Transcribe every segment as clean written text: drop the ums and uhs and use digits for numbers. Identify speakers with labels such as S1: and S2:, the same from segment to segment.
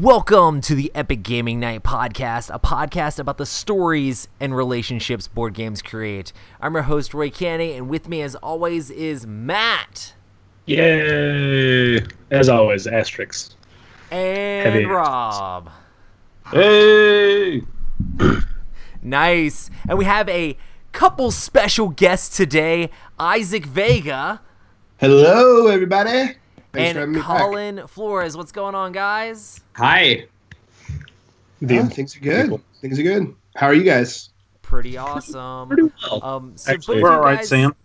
S1: Welcome to the Epic Gaming Night podcast, a podcast about the stories and relationships board games create. I'm your host, Roy Canny, and with me, as always, is Matt.
S2: Yay! As always, asterisks.
S1: And
S2: Heavy
S1: Rob.
S2: Hey!
S1: Nice. And we have a couple special guests today, Isaac Vega.
S3: Hello, everybody. Thanks for having
S1: And
S3: me back.
S1: Colin Flores. What's going on, guys?
S4: Hi.
S3: Things are good. Things are good. How are you guys?
S1: Pretty awesome.
S2: Pretty well.
S1: So
S2: Actually,
S1: both
S2: we're
S1: of
S2: all
S1: you
S2: right,
S1: guys-
S2: Sam.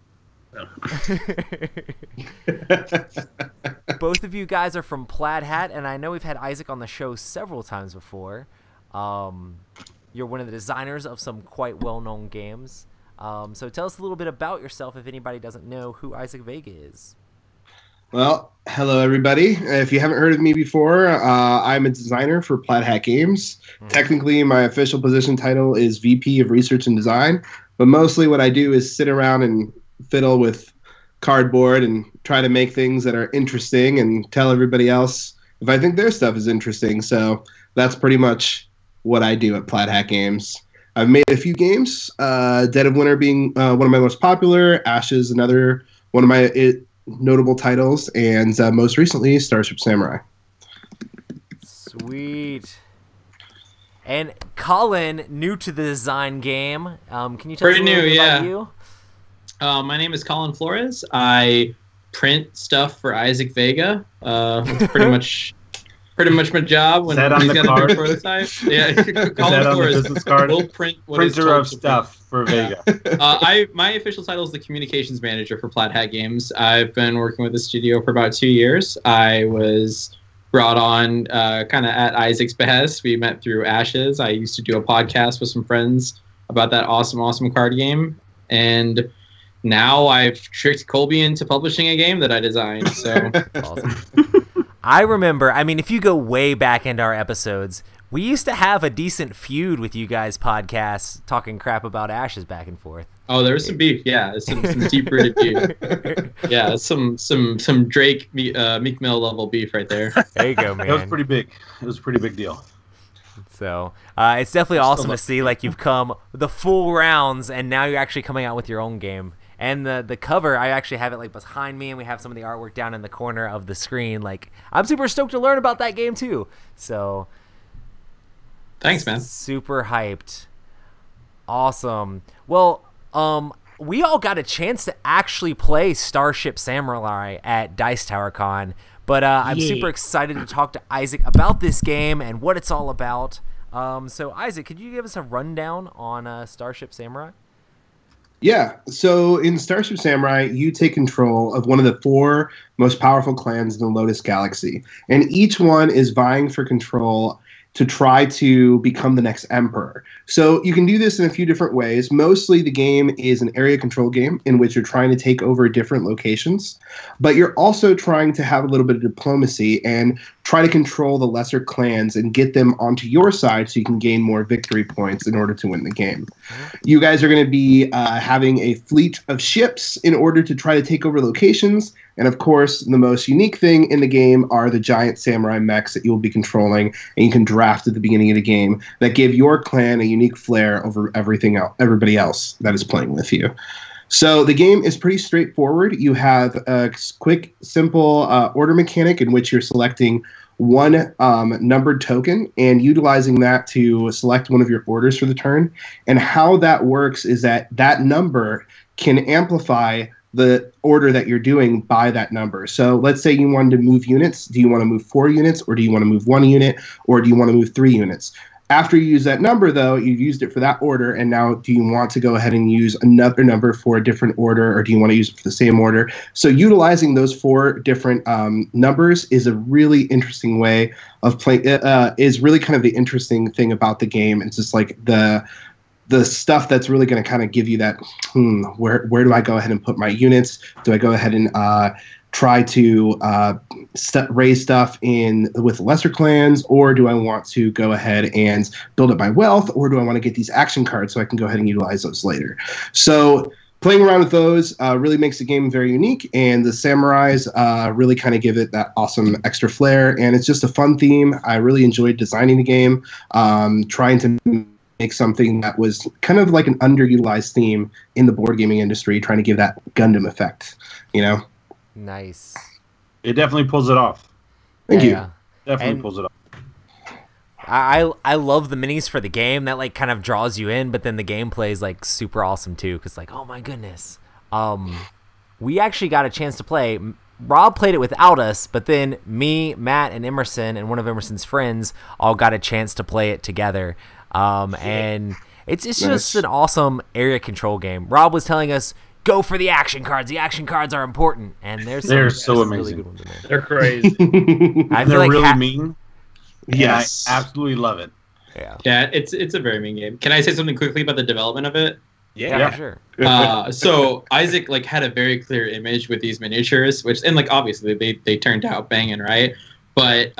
S1: Both of you guys are from Plaid Hat, and I know we've had Isaac on the show several times before. You're one of the designers of some quite well-known games. So tell us a little bit about yourself if anybody doesn't know who Isaac Vega is.
S3: Well, hello, everybody. If you haven't heard of me before, I'm a designer for Plaid Hat Games. Technically, my official position title is VP of Research and Design, but mostly what I do is sit around and fiddle with cardboard and try to make things that are interesting and tell everybody else if I think their stuff is interesting. So that's pretty much what I do at Plaid Hat Games. I've made a few games, Dead of Winter being one of my most popular, Ashes another one of my notable titles, and most recently Starship Samurai.
S1: Sweet. And Colin, new to the design game. Can you tell
S4: Pretty
S1: us a little
S4: new,
S1: bit
S4: yeah.
S1: about you?
S4: My name is Colin Flores. I print stuff for Isaac Vega. It's pretty much my job when
S2: that on
S4: he's
S2: the
S4: got a
S2: card?
S4: big prototype. Yeah,
S2: Is that
S4: Colin
S2: on the
S4: Flores.
S2: business card?
S4: We'll print what is
S2: Printer
S4: told
S2: of
S4: to print.
S2: stuff for Vega.
S4: My official title is the communications manager for Plaid Hat Games. I've been working with the studio for about 2 years. I was brought on kind of at Isaac's behest. We met through Ashes. I used to do a podcast with some friends about that awesome card game, and now I've tricked Colby into publishing a game that I designed. So
S1: Awesome. I remember, I mean, if you go way back into our episodes, we used to have a decent feud with you guys podcasts talking crap about Ashes back and forth.
S4: oh, there was some beef. Yeah, some deep-rooted beef. Yeah, some Drake Meek Mill level beef right there.
S1: There you go, man.
S2: It was pretty big. It was a pretty big deal.
S1: So it's definitely awesome to see, like, you've come the full rounds, and now you're actually coming out with your own game. And the cover, I actually have it like behind me, and we have some of the artwork down in the corner of the screen. Like, I'm super stoked to learn about that game too. So
S4: Thanks, man.
S1: super hyped. Awesome. Well, we all got a chance to actually play Starship Samurai at Dice Tower Con, but I'm super excited to talk to Isaac about this game and what it's all about. So Isaac, could you give us a rundown on Starship Samurai?
S3: Yeah, so in Starship Samurai, you take control of one of the 4 most powerful clans in the Lotus Galaxy, and each one is vying for control to try to become the next emperor. So you can do this in a few different ways. Mostly the game is an area control game in which you're trying to take over different locations, but you're also trying to have a little bit of diplomacy and try to control the lesser clans and get them onto your side so you can gain more victory points in order to win the game. You guys are going to be having a fleet of ships in order to try to take over locations. And of course, the most unique thing in the game are the giant samurai mechs that you'll be controlling, and you can draft at the beginning of the game that give your clan a unique flair over everybody else that is playing with you. So the game is pretty straightforward. You have a quick, simple order mechanic in which you're selecting one numbered token and utilizing that to select one of your orders for the turn. And how that works is that number can amplify the order that you're doing by that number. So let's say you wanted to move units. Do you want to move 4 units, or do you want to move 1 unit, or do you want to move 3 units? After you use that number, though, you've used it for that order, and now do you want to go ahead and use another number for a different order, or do you want to use it for the same order? So utilizing those 4 different numbers is a really interesting way of playing. Is really kind of the interesting thing about the game. It's just like the stuff that's really going to kind of give you that, where do I go ahead and put my units? Do I go ahead and try to raise stuff in with lesser clans, or do I want to go ahead and build up my wealth, or do I want to get these action cards so I can go ahead and utilize those later? So playing around with those really makes the game very unique, and the samurais really kind of give it that awesome extra flair, and it's just a fun theme. I really enjoyed designing the game, trying to make something that was kind of like an underutilized theme in the board gaming industry, trying to give that Gundam effect, you know?
S1: Nice.
S2: It definitely pulls it off.
S3: Thank you.
S2: Definitely pulls it off.
S1: I love the minis for the game. That like kind of draws you in, but then the gameplay is like super awesome too, because like, oh my goodness. We actually got a chance to play. Rob played it without us, but then me, Matt, and Emerson, and one of Emerson's friends all got a chance to play it together. And it's just an awesome area control game. Rob was telling us, go for the action cards. The action cards are important, and
S2: they're so amazing.
S1: Really good ones in there.
S5: They're crazy.
S1: I feel
S2: They're
S1: like
S2: really mean.
S3: Yes.
S2: I absolutely love it.
S4: Yeah, it's a very mean game. Can I say something quickly about the development of it?
S1: Yeah, for sure.
S4: So Isaac like had a very clear image with these miniatures, which and like obviously they turned out banging, right? But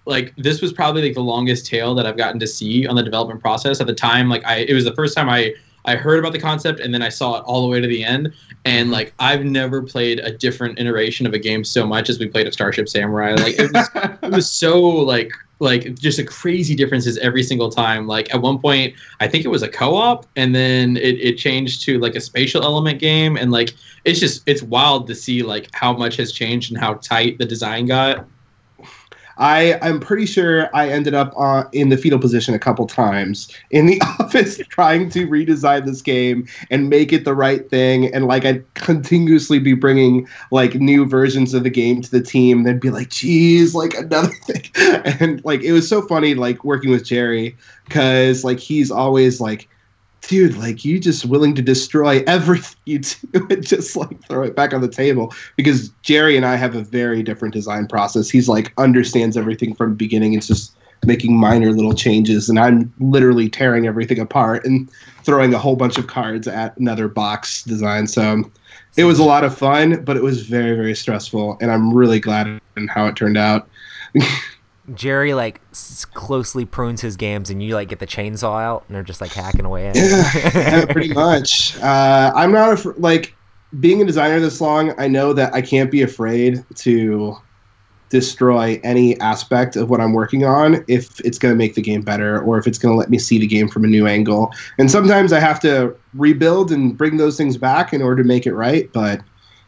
S4: like this was probably like the longest tail that I've gotten to see on the development process. At the time, like it was the first time I heard about the concept, and then I saw it all the way to the end. And like I've never played a different iteration of a game so much as we played a Starship Samurai. Like it was so like just a crazy differences every single time. Like at one point, I think it was a co-op, and then it changed to like a spatial element game, and like it's wild to see like how much has changed and how tight the design got.
S3: I'm pretty sure I ended up in the fetal position a couple times in the office trying to redesign this game and make it the right thing. And like I'd continuously be bringing like new versions of the game to the team. They'd be like, geez, like another thing. And like it was so funny like working with Jerry, because like he's always like, dude, like you just willing to destroy everything you do and just like throw it back on the table, because Jerry and I have a very different design process. He's like understands everything from the beginning. It's just making minor little changes, and I'm literally tearing everything apart and throwing a whole bunch of cards at another box design. So it was a lot of fun, but it was very, very stressful, and I'm really glad in how it turned out.
S1: Jerry like closely prunes his games, and you like get the chainsaw out, and they're just like hacking away at it.
S3: Yeah, pretty much. I'm not like being a designer this long. I know that I can't be afraid to destroy any aspect of what I'm working on if it's going to make the game better, or if it's going to let me see the game from a new angle. And sometimes I have to rebuild and bring those things back in order to make it right. But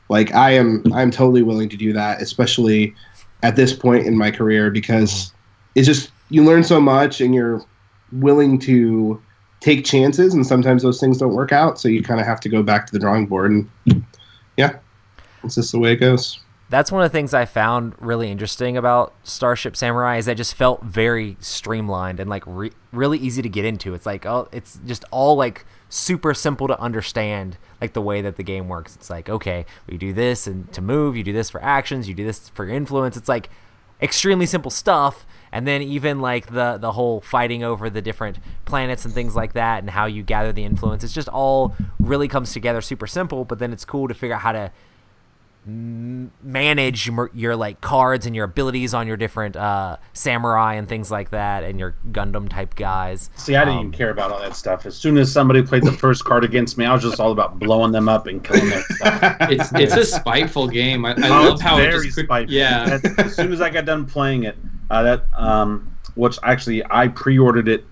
S3: like I'm totally willing to do that, especially at this point in my career, because it's just you learn so much and you're willing to take chances, and sometimes those things don't work out, so you kind of have to go back to the drawing board, and yeah, it's just the way it goes.
S1: That's one of the things I found really interesting about Starship Samurai, is that it just felt very streamlined and like really easy to get into. It's like, oh, it's just all like super simple to understand, like the way that the game works. It's like, okay, you do this and to move, you do this for actions, you do this for your influence. It's like extremely simple stuff. And then even like the whole fighting over the different planets and things like that, and how you gather the influence, it's just all really comes together super simple. But then it's cool to figure out how to manage your like cards and your abilities on your different samurai and things like that, and your Gundam type guys.
S2: See, I didn't even care about all that stuff. As soon as somebody played the first card against me, I was just all about blowing them up and killing their stuff.
S4: It's a spiteful game. I love how it just
S2: spiteful.
S4: Yeah.
S2: As soon as I got done playing it, which actually I pre-ordered it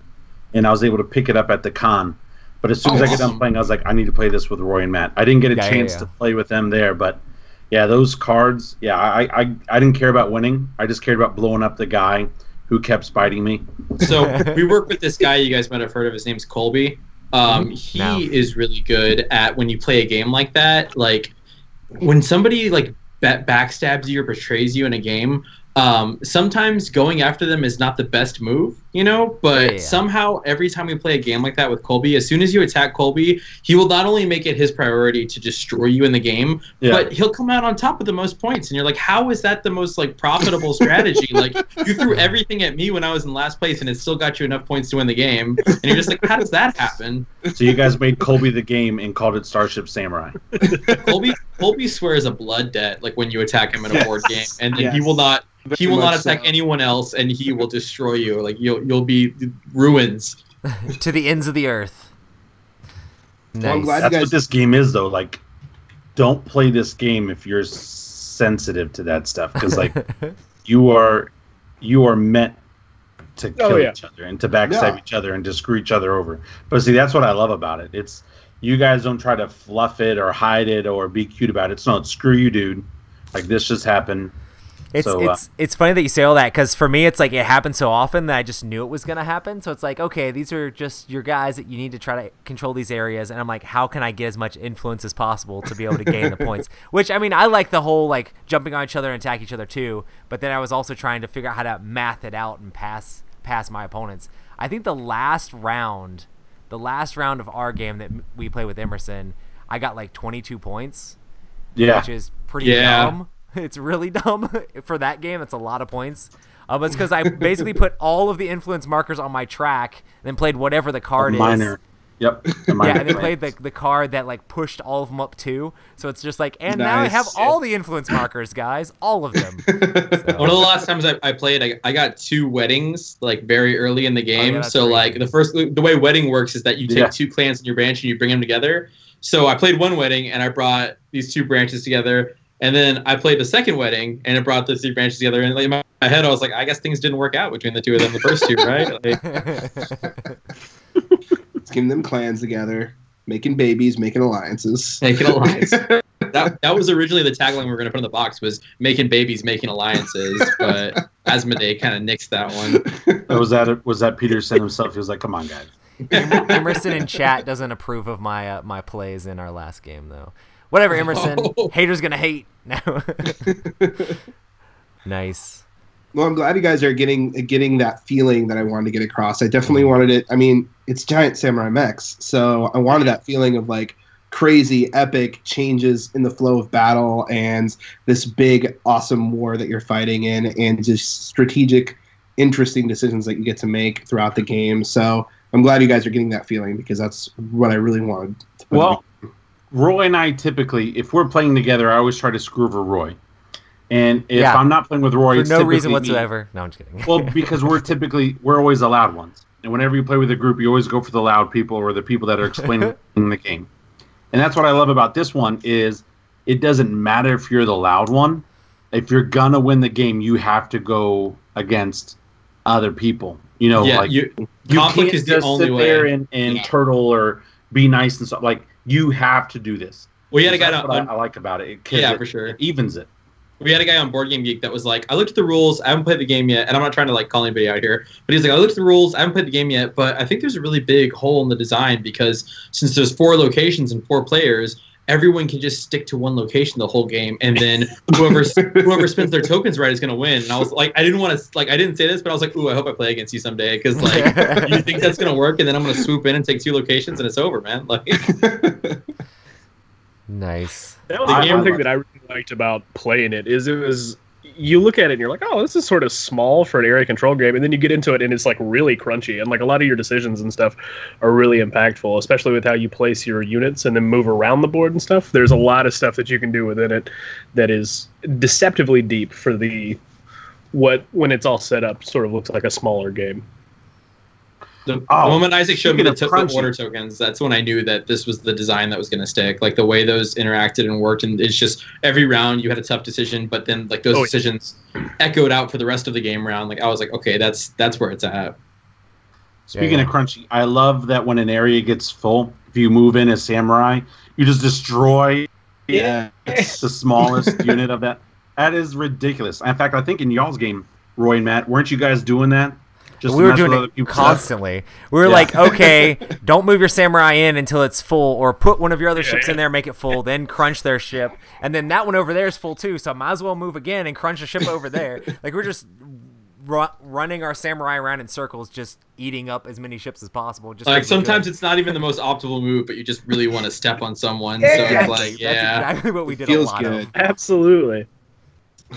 S2: and I was able to pick it up at the con. But as soon as I got done playing, I was like, I need to play this with Roy and Matt. I didn't get a chance to play with them there, but yeah, those cards, yeah, I didn't care about winning. I just cared about blowing up the guy who kept spiting me.
S4: So we work with this guy you guys might have heard of. His name's Colby. He is really good at when you play a game like that. Like when somebody like backstabs you or betrays you in a game, sometimes going after them is not the best move, you know, but somehow every time we play a game like that with Colby, as soon as you attack Colby, he will not only make it his priority to destroy you in the game, but he'll come out on top with the most points. And you're like, how is that the most like profitable strategy? Like you threw everything at me when I was in last place and it still got you enough points to win the game. And you're just like, how does that happen?
S2: So you guys made Colby the game and called it Starship Samurai.
S4: Colby swears a blood debt like when you attack him in a board game, and then he will not attack anyone else, and he will destroy you. Like you'll be ruins
S1: to the ends of the earth. Nice.
S3: Well, I'm glad
S2: That's
S3: you guys.
S2: what this game is, though. Like, don't play this game if you're sensitive to that stuff, because like you are meant to kill each other and to backstab each other and to screw each other over. But see, that's what I love about it. It's you guys don't try to fluff it or hide it or be cute about it. No, screw you, dude. Like, this just happened.
S1: It's funny that you say all that, because for me it's like it happened so often that I just knew it was gonna happen. So it's like, okay, these are just your guys that you need to try to control these areas, and I'm like, how can I get as much influence as possible to be able to gain the points? Which, I mean, I like the whole like jumping on each other and attack each other too, but then I was also trying to figure out how to math it out and pass my opponents. I think the last round of our game that we play with Emerson, I got like 22 points.
S2: Yeah,
S1: which is pretty dumb. It's really dumb for that game. That's a lot of points. But it's because I basically put all of the influence markers on my track and then played whatever the card is.
S2: Yep.
S1: Yeah, and then played the card that like pushed all of them up too. So it's just like, and now I have all the influence markers, guys, all of them. So.
S4: One of the last times I played, I got 2 weddings like very early in the game. So like the way wedding works is that you take 2 clans in your branch and you bring them together. So I played one wedding and I brought these 2 branches together. And then I played the second wedding, and it brought the 3 branches together. And like, in my head, I was like, I guess things didn't work out between the 2 of them, the first 2, right?
S3: Like, let's get them clans together, making babies, making alliances.
S4: Making alliances. That was originally the tagline we were going to put in the box, was making babies, making alliances. But Asmodee kind of nixed that one.
S2: Was that Peterson himself? He was like, come on, guys.
S1: Emerson in chat doesn't approve of my my plays in our last game, though. Whatever, Emerson. Haters gonna hate. No. Nice.
S3: Well, I'm glad you guys are getting that feeling that I wanted to get across. I definitely wanted it. I mean, it's giant samurai mechs, so I wanted that feeling of like crazy, epic changes in the flow of battle and this big, awesome war that you're fighting in, and just strategic, interesting decisions that you get to make throughout the game. So I'm glad you guys are getting that feeling, because that's what I really wanted.
S2: Well, Roy and I typically, if we're playing together, I always try to screw over Roy. And if I'm not playing with Roy,
S1: for
S2: it's
S1: no reason
S2: me.
S1: whatsoever. No, I'm just kidding.
S2: Well, because we're always the loud ones. And whenever you play with a group, you always go for the loud people or the people that are explaining the game. And that's what I love about this one is it doesn't matter if you're the loud one. If you're gonna win the game, you have to go against other people. You know, like you
S4: conflict
S2: can't
S4: is the
S2: just
S4: only
S2: sit
S4: way.
S2: there and turtle or be nice and stuff. Like, you have to do this.
S4: We had a guy
S2: I like about it.
S4: For sure.
S2: It evens it.
S4: We had a guy on Board Game Geek that was like, I looked at the rules, I haven't played the game yet, and I'm not trying to like call anybody out here, but he's like, I looked at the rules, I haven't played the game yet, but I think there's a really big hole in the design, because since there's 4 locations and 4 players, everyone can just stick to one location the whole game, and then whoever spends their tokens right is going to win. And I was like, I didn't say this, but I was like, ooh, I hope I play against you someday, because like, you think that's going to work, and then I'm going to swoop in and take 2 locations, and it's over, man. Like,
S1: nice.
S5: That was the one thing that I really liked about playing it was you look at it and you're like, oh, this is sort of small for an area control game, and then you get into it and it's like really crunchy, and like a lot of your decisions and stuff are really impactful, especially with how you place your units and then move around the board and stuff. There's a lot of stuff that you can do within it that is deceptively deep for when it's all set up sort of looks like a smaller game.
S4: The moment Isaac showed me the order tokens, that's when I knew that this was the design that was going to stick. Like the way those interacted and worked, and it's just every round you had a tough decision, but then like those decisions echoed out for the rest of the game round. Like I was like, okay, that's where it's at.
S2: Speaking of crunchy, I love that when an area gets full, if you move in as samurai, you just destroy the smallest unit of that. That is ridiculous. In fact, I think in y'all's game, Roy and Matt, weren't you guys doing that?
S1: We were doing it constantly. We were like, okay, don't move your samurai in until it's full, or put one of your other ships in there, make it full, then crunch their ship, and then that one over there is full too, so I might as well move again and crunch a ship over there. Like, we're just running our samurai around in circles, just eating up as many ships as possible. Just
S4: like sometimes it's not even the most optimal move, but you just really want to step on someone.
S1: Exactly.
S4: So it's like,
S1: That's exactly what we did
S3: feels
S1: a lot
S3: good.
S1: of.
S5: Absolutely.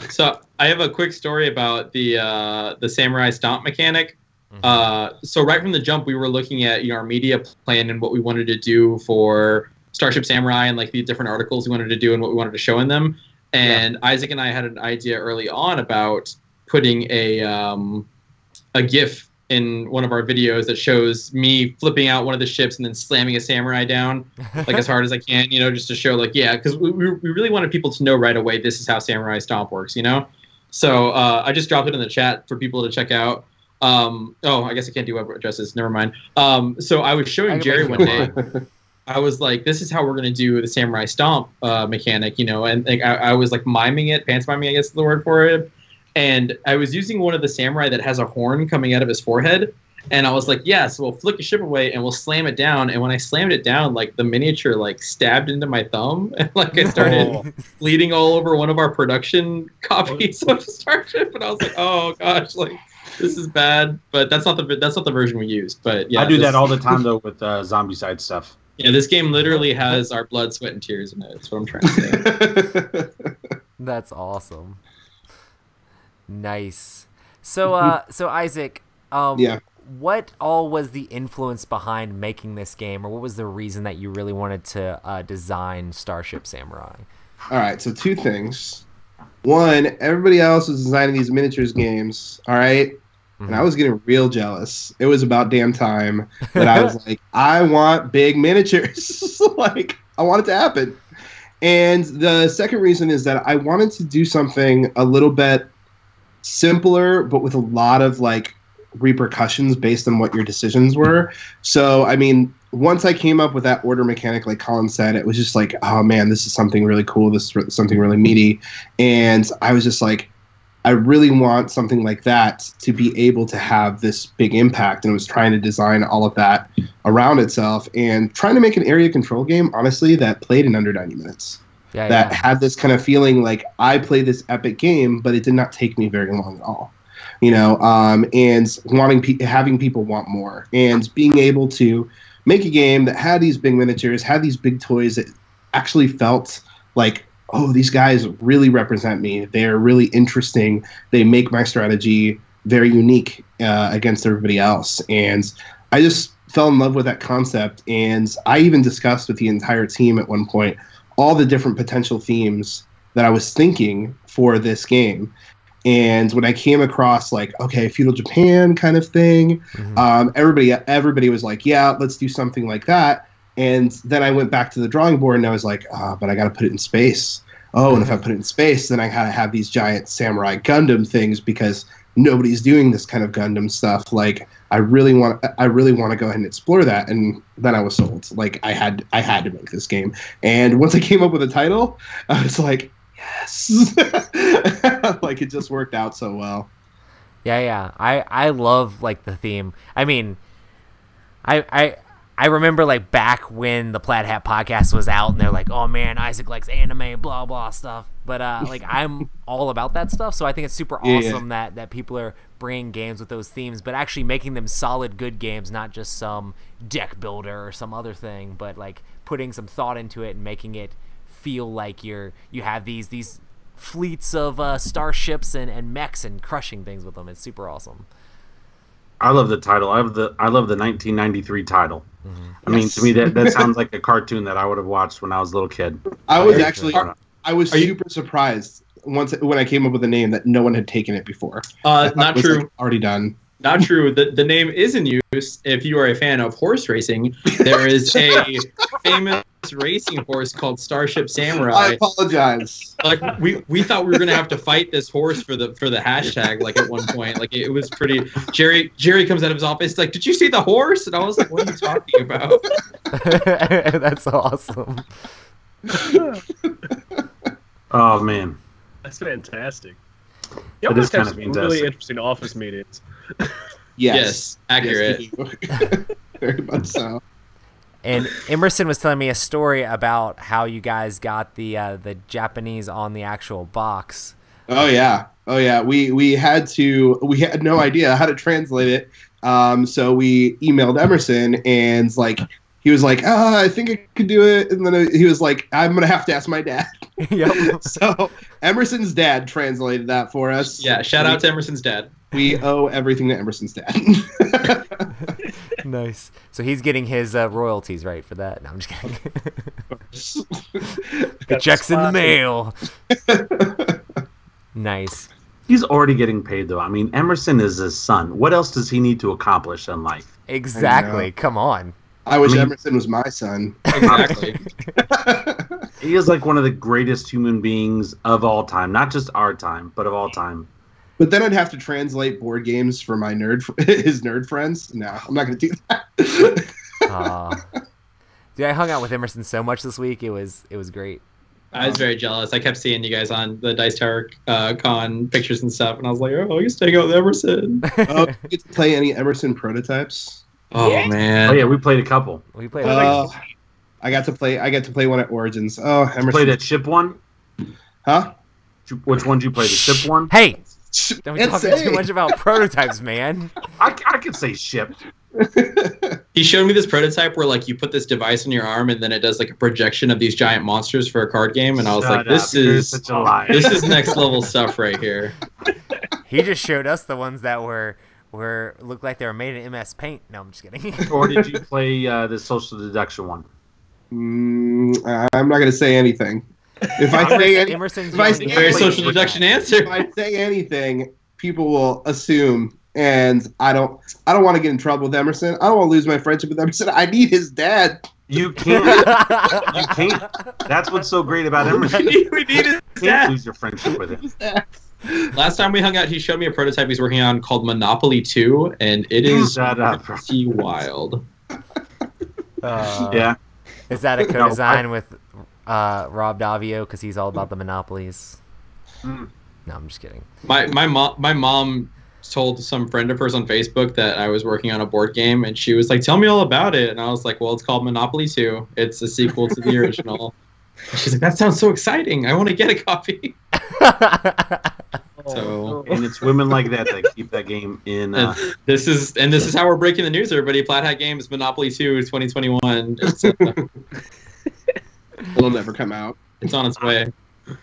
S4: So I have a quick story about the samurai stomp mechanic. So right from the jump, we were looking at our media plan and what we wanted to do for Starship Samurai, and like the different articles we wanted to do and what we wanted to show in them. And Isaac and I had an idea early on about putting a GIF in one of our videos that shows me flipping out one of the ships and then slamming a samurai down like as hard as I can, just to show like, yeah, because we really wanted people to know right away this is how Samurai Stomp works, So I just dropped it in the chat for people to check out. I guess I can't do web addresses. Never mind. So I was showing Jerry one day. I was like, this is how we're going to do the Samurai Stomp mechanic, and like, I was like miming it, pantomiming, I guess is the word for it. And I was using one of the samurai that has a horn coming out of his forehead. And I was like, so we'll flick a ship away and we'll slam it down. And when I slammed it down, like the miniature like stabbed into my thumb. And like I started bleeding all over one of our production copies of Starship. And I was like, oh gosh, like this is bad. But that's not the version we used. But yeah,
S2: I do that all the time though with zombie side stuff. Yeah,
S4: this game literally has our blood, sweat, and tears in it. That's what I'm trying to say.
S1: That's awesome. Nice. So Isaac, what all was the influence behind making this game, or what was the reason that you really wanted to design Starship Samurai?
S3: All right, so two things. One, everybody else was designing these miniatures games, all right? And I was getting real jealous. It was about damn time that I was like, I want big miniatures. Like, I want it to happen. And the second reason is that I wanted to do something a little bit simpler, but with a lot of like repercussions based on what your decisions were. So, I mean, once I came up with that order mechanic, like Colin said, it was just like, oh man, this is something really cool. This is something really meaty. And I was just like, I really want something like that to be able to have this big impact. And I was trying to design all of that around itself and trying to make an area control game, honestly, that played in under 90 minutes. That had this kind of feeling like I played this epic game, but it did not take me very long at all. And having people want more, and being able to make a game that had these big miniatures, had these big toys that actually felt like, oh, these guys really represent me. They're really interesting. They make my strategy very unique against everybody else. And I just fell in love with that concept. And I even discussed with the entire team at one point all the different potential themes that I was thinking for this game. And when I came across like, okay, feudal Japan kind of thing, everybody was like, yeah, let's do something like that. And then I went back to the drawing board and I was like, but I got to put it in space. Oh, and if I put it in space, then I got to have these giant samurai Gundam things because nobody's doing this kind of Gundam stuff. Like, I really want to go ahead and explore that. And then I was sold. Like, I had to make this game. And once I came up with a title, I was like, yes. Like, it just worked out so well.
S1: Yeah. I love like the theme. I mean, I remember like back when the Plaid Hat podcast was out and they're like, oh man, Isaac likes anime, blah, blah stuff. But like I'm all about that stuff. So I think it's super awesome that people are bringing games with those themes, but actually making them solid, good games, not just some deck builder or some other thing, but like putting some thought into it and making it feel like you have these fleets of starships and mechs and crushing things with them. It's super awesome.
S2: I love the title. I love the 1993 title. I mean, to me, that sounds like a cartoon that I would have watched when I was a little kid.
S3: I was super surprised when I came up with a name that no one had taken it before.
S4: Not true.
S3: Like, already done.
S4: Not true. The name is in use. If you are a fan of horse racing, there is a famous racing horse called Starship Samurai.
S3: I apologize.
S4: Like we thought we were gonna have to fight this horse for the hashtag. Like at one point, like it was pretty. Jerry comes out of his office like, "Did you see the horse?" And I was like, "What are you talking about?"
S1: That's awesome.
S2: Oh man,
S5: that's fantastic. Y'all must have some really interesting office meetings.
S4: Yes, accurate.
S3: Yes, very much so.
S1: And Emerson was telling me a story about how you guys got the Japanese on the actual box.
S3: Oh yeah. We had no idea how to translate it. So we emailed Emerson and like he was like, I think I could do it. And then he was like, I'm going to have to ask my dad.
S1: Yep.
S3: So Emerson's dad translated that for us.
S4: Yeah, shout out to Emerson's dad.
S3: We owe everything to Emerson's dad.
S1: Nice. So he's getting his royalties, right, for that? No, I'm just kidding. The check's in the mail. Nice.
S2: He's already getting paid, though. I mean, Emerson is his son. What else does he need to accomplish in life?
S1: Exactly. Come on.
S3: I wish Emerson was my son.
S4: Exactly.
S2: He is like one of the greatest human beings of all time. Not just our time, but of all time.
S3: But then I'd have to translate board games for my his nerd friends. No, I'm not going to do that.
S1: Dude, I hung out with Emerson so much this week. It was great.
S4: I was very jealous. I kept seeing you guys on the Dice Tower Con pictures and stuff, and I was like, oh, I used to hang out with Emerson.
S3: Oh, you get to play any Emerson prototypes?
S4: Oh, man.
S2: Oh, yeah, we played a couple.
S1: We played.
S3: I got to play one at Origins. Oh, Emerson.
S2: You played that ship one?
S3: Huh?
S2: Which one did you play? The ship one?
S1: Hey, don't be talking too much about prototypes, man.
S2: I could say ship.
S4: He showed me this prototype where like you put this device on your arm and then it does like a projection of these giant monsters for a card game, and I was like, this is next level stuff right here.
S1: He just showed us the ones that looked like they were made in MS Paint. No, I'm just kidding.
S2: Or did you play the social deduction one?
S3: I'm not going to say anything. If I say
S1: Emerson's
S4: very social deduction answer.
S3: If I say anything, people will assume. And I don't want to get in trouble with Emerson. I don't want to lose my friendship with Emerson. I need his dad.
S2: You can't. You can't. That's what's so great about Emerson.
S4: We need his
S2: You
S4: dad.
S2: can't lose your friendship with him.
S4: Last time we hung out, he showed me a prototype he's working on called Monopoly 2, and it is pretty wild.
S2: Yeah.
S1: Is that a co-design with Rob Davio because he's all about the monopolies? No, I'm just kidding.
S4: My mom told some friend of hers on Facebook that I was working on a board game, and she was like, tell me all about it. And I was like, well, it's called Monopoly 2. It's a sequel to the original. And she's like, that sounds so exciting. I want to get a copy.
S2: And it's women like that keep that game in.
S4: This is how we're breaking the news, everybody. Plaid Hat Games Monopoly 2 2021.
S3: It'll never come out.
S4: It's on its way.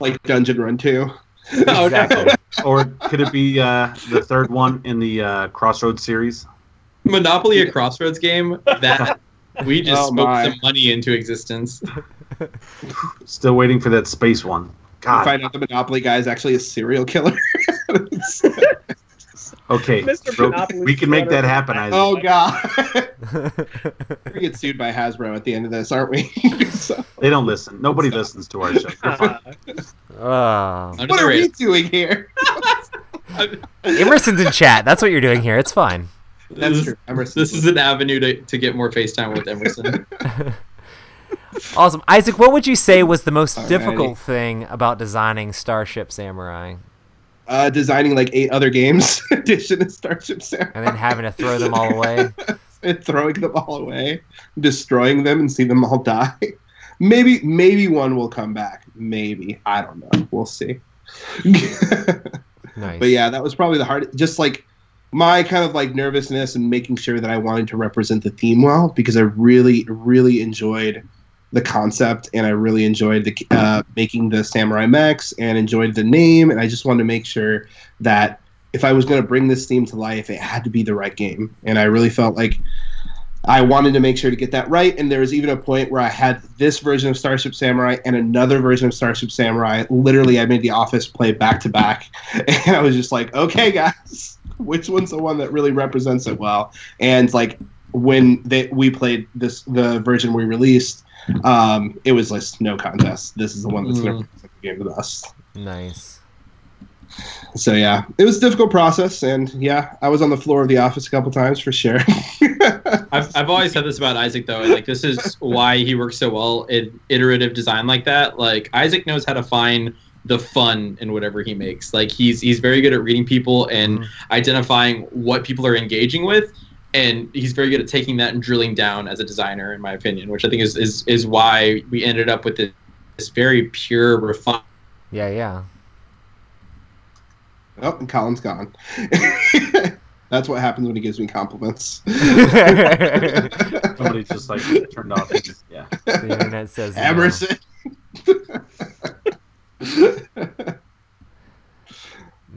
S3: Like Dungeon Run 2.
S1: Exactly.
S2: Or could it be the third one in the Crossroads series?
S4: Monopoly, a Crossroads game that we just smoked some money into existence.
S2: Still waiting for that space one. God.
S3: Find out the Monopoly guy is actually a serial killer.
S2: Okay, we can make that happen, Isaac.
S3: Oh, God. We're going to get sued by Hasbro at the end of this, aren't we? So.
S2: They don't listen. Nobody listens to our show.
S3: What are we doing here?
S1: Emerson's in chat. That's what you're doing here. It's fine.
S3: That's true.
S4: This is an avenue to get more FaceTime with Emerson.
S1: Awesome. Isaac, what would you say was the most difficult thing about designing Starship Samurai?
S3: Designing like 8 other games edition of Starship Samurai.
S1: And then having to throw them all away.
S3: And throwing them all away. Destroying them and see them all die. Maybe one will come back. Maybe. I don't know. We'll see.
S1: Nice.
S3: But yeah, that was probably the hardest. Just like my kind of like nervousness and making sure that I wanted to represent the theme well, because I really, really enjoyed the concept, and I really enjoyed the making the samurai mechs, and enjoyed the name, and I just wanted to make sure that if I was going to bring this theme to life, it had to be the right game, and I really felt like I wanted to make sure to get that right. And there was even a point where I had this version of Starship Samurai and another version of Starship Samurai. Literally, I made the office play back to back, and I was just like, okay, guys, which one's the one that really represents it well? And like when we played the version we released, it was like no contest. This is the one that's going to represent the game the best.
S1: Nice.
S3: So yeah, it was a difficult process, and yeah, I was on the floor of the office a couple times for sure.
S4: I've always said this about Isaac though. Like this is why he works so well in iterative design like that. Like Isaac knows how to find the fun in whatever he makes. Like he's very good at reading people and identifying what people are engaging with. And he's very good at taking that and drilling down as a designer, in my opinion, which I think is why we ended up with this very pure, refined.
S1: Yeah.
S3: Oh, and Colin's gone. That's what happens when he gives me compliments.
S2: Somebody just like turned off. Yeah.
S1: The internet says
S3: Emerson.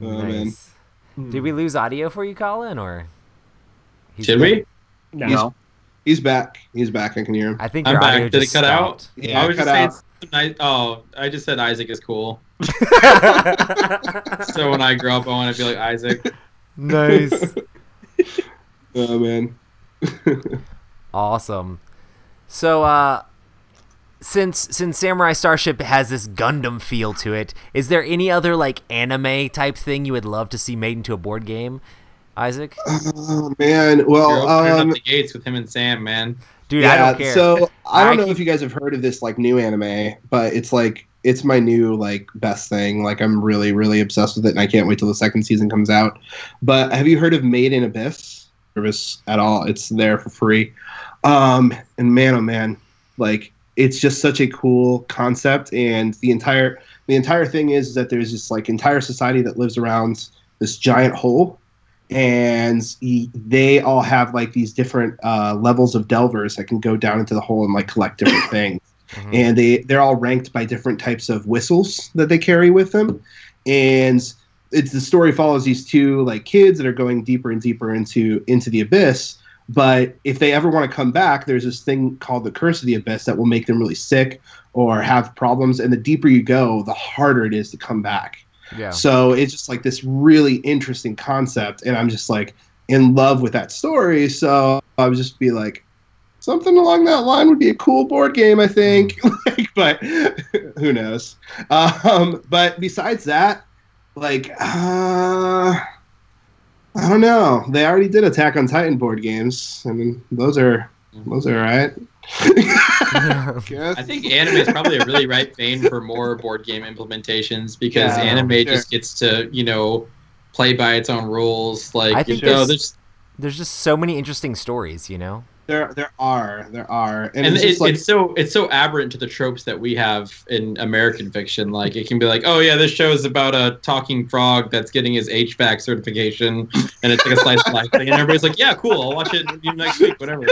S3: Oh,
S1: nice. Man. Did we lose audio for you, Colin, or?
S4: Did we?
S5: No.
S3: He's back. He's back. I can hear him.
S1: I think your audio
S4: Did
S1: just
S4: it cut out?
S3: Yeah, I was cut out.
S4: I just said Isaac is cool. So when I grow up, I want to be like Isaac.
S1: Nice.
S3: Oh man.
S1: Awesome. So since Samurai Starship has this Gundam feel to it, is there any other like anime type thing you would love to see made into a board game, Isaac?
S3: Oh man. Well,
S4: You're opening up the gates with him and Sam, man.
S1: Dude,
S3: yeah,
S1: I don't care.
S3: So I don't know if you guys have heard of this like new anime, but it's my new like best thing. Like I'm really, really obsessed with it, and I can't wait till the second season comes out. But have you heard of Made in Abyss? Service at all? It's there for free. And man, oh man, like it's just such a cool concept, and the entire thing is that there's this like entire society that lives around this giant hole. And they all have like these different levels of delvers that can go down into the hole and like collect different things. Mm-hmm. And they're all ranked by different types of whistles that they carry with them. And the story follows these two like kids that are going deeper and deeper into the abyss. But if they ever want to come back, there's this thing called the Curse of the Abyss that will make them really sick or have problems. And the deeper you go, the harder it is to come back. Yeah. So it's just like this really interesting concept, and I'm just like in love with that story. So I would just be like, something along that line would be a cool board game, I think. But who knows? But besides that, like, I don't know. They already did Attack on Titan board games. I mean, those are all right.
S4: I think anime is probably a really right vein for more board game implementations because anime just gets to, play by its own rules. Like,
S1: I think there's just so many interesting stories,
S3: There are, and
S4: it's so aberrant to the tropes that we have in American fiction. Like, it can be like, oh yeah, this show is about a talking frog that's getting his HVAC certification, and it's like a slice of life thing, and everybody's like, yeah, cool, I'll watch it next week, whatever.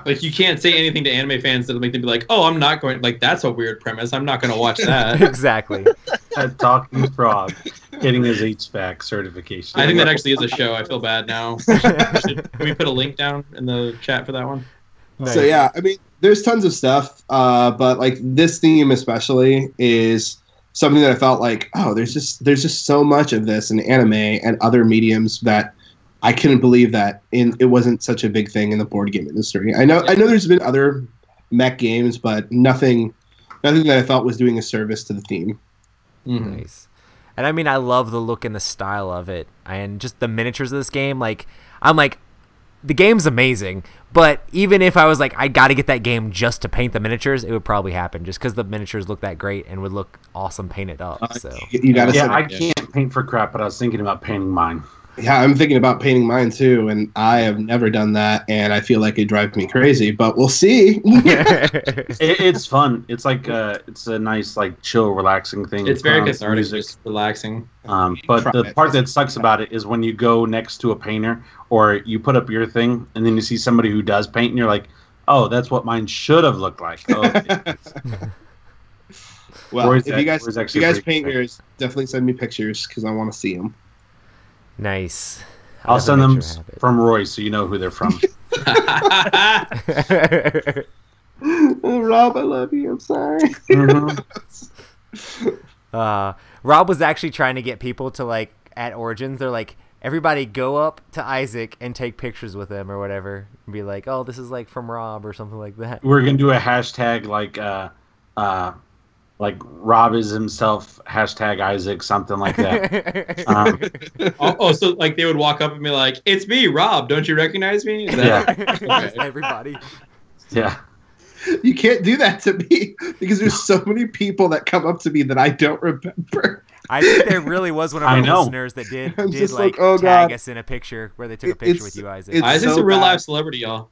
S4: Like, you can't say anything to anime fans that'll make them be like, oh, I'm not going, like, that's a weird premise, I'm not going to watch that.
S1: Exactly.
S2: A talking frog getting his HVAC certification.
S4: I think that actually is a show. I feel bad now. Can we put a link down in the chat for that one?
S3: Nice. So yeah, I mean, there's tons of stuff, but like this theme especially is something that I felt like, oh, there's just so much of this in anime and other mediums that I couldn't believe that it wasn't such a big thing in the board game industry. I know there's been other mech games, but nothing that I felt was doing a service to the theme.
S1: Mm-hmm. Nice. And I mean, I love the look and the style of it, and just the miniatures of this game. Like, I'm like, the game's amazing, but even if I was like, I got to get that game just to paint the miniatures, it would probably happen just because the miniatures look that great and would look awesome painted up. So
S2: you got to. Yeah, I can't paint for crap, but I was thinking about painting mine.
S3: Yeah, I'm thinking about painting mine too, and I have never done that, and I feel like it drives me crazy. But we'll see.
S2: It's fun. It's like it's a nice, like, chill, relaxing thing.
S4: It's very cathartic, just relaxing.
S2: But the part that sucks about it is when you go next to a painter, or you put up your thing, and then you see somebody who does paint, and you're like, "Oh, that's what mine should have looked like." Oh, okay.
S3: Well, if you guys paint yours, definitely send me pictures because I want to see them.
S1: Nice.
S2: I'll send them from Roy so you know who they're from.
S3: Rob, I love you. I'm sorry.
S2: Mm-hmm.
S1: Rob was actually trying to get people to, like, at Origins, they're like, everybody go up to Isaac and take pictures with him or whatever. And be like, oh, this is, like, from Rob or something like that.
S2: We're going to do a hashtag like Rob is himself, hashtag Isaac, something like that.
S4: So like they would walk up and be like, "It's me, Rob. Don't you recognize me?"
S1: Okay. Everybody.
S2: Yeah.
S3: You can't do that to me because there's so many people that come up to me that I don't remember.
S1: I think there really was one of our listeners that did like tag us in a picture where they took a picture with you, Isaac.
S4: Isaac's a real life celebrity, y'all.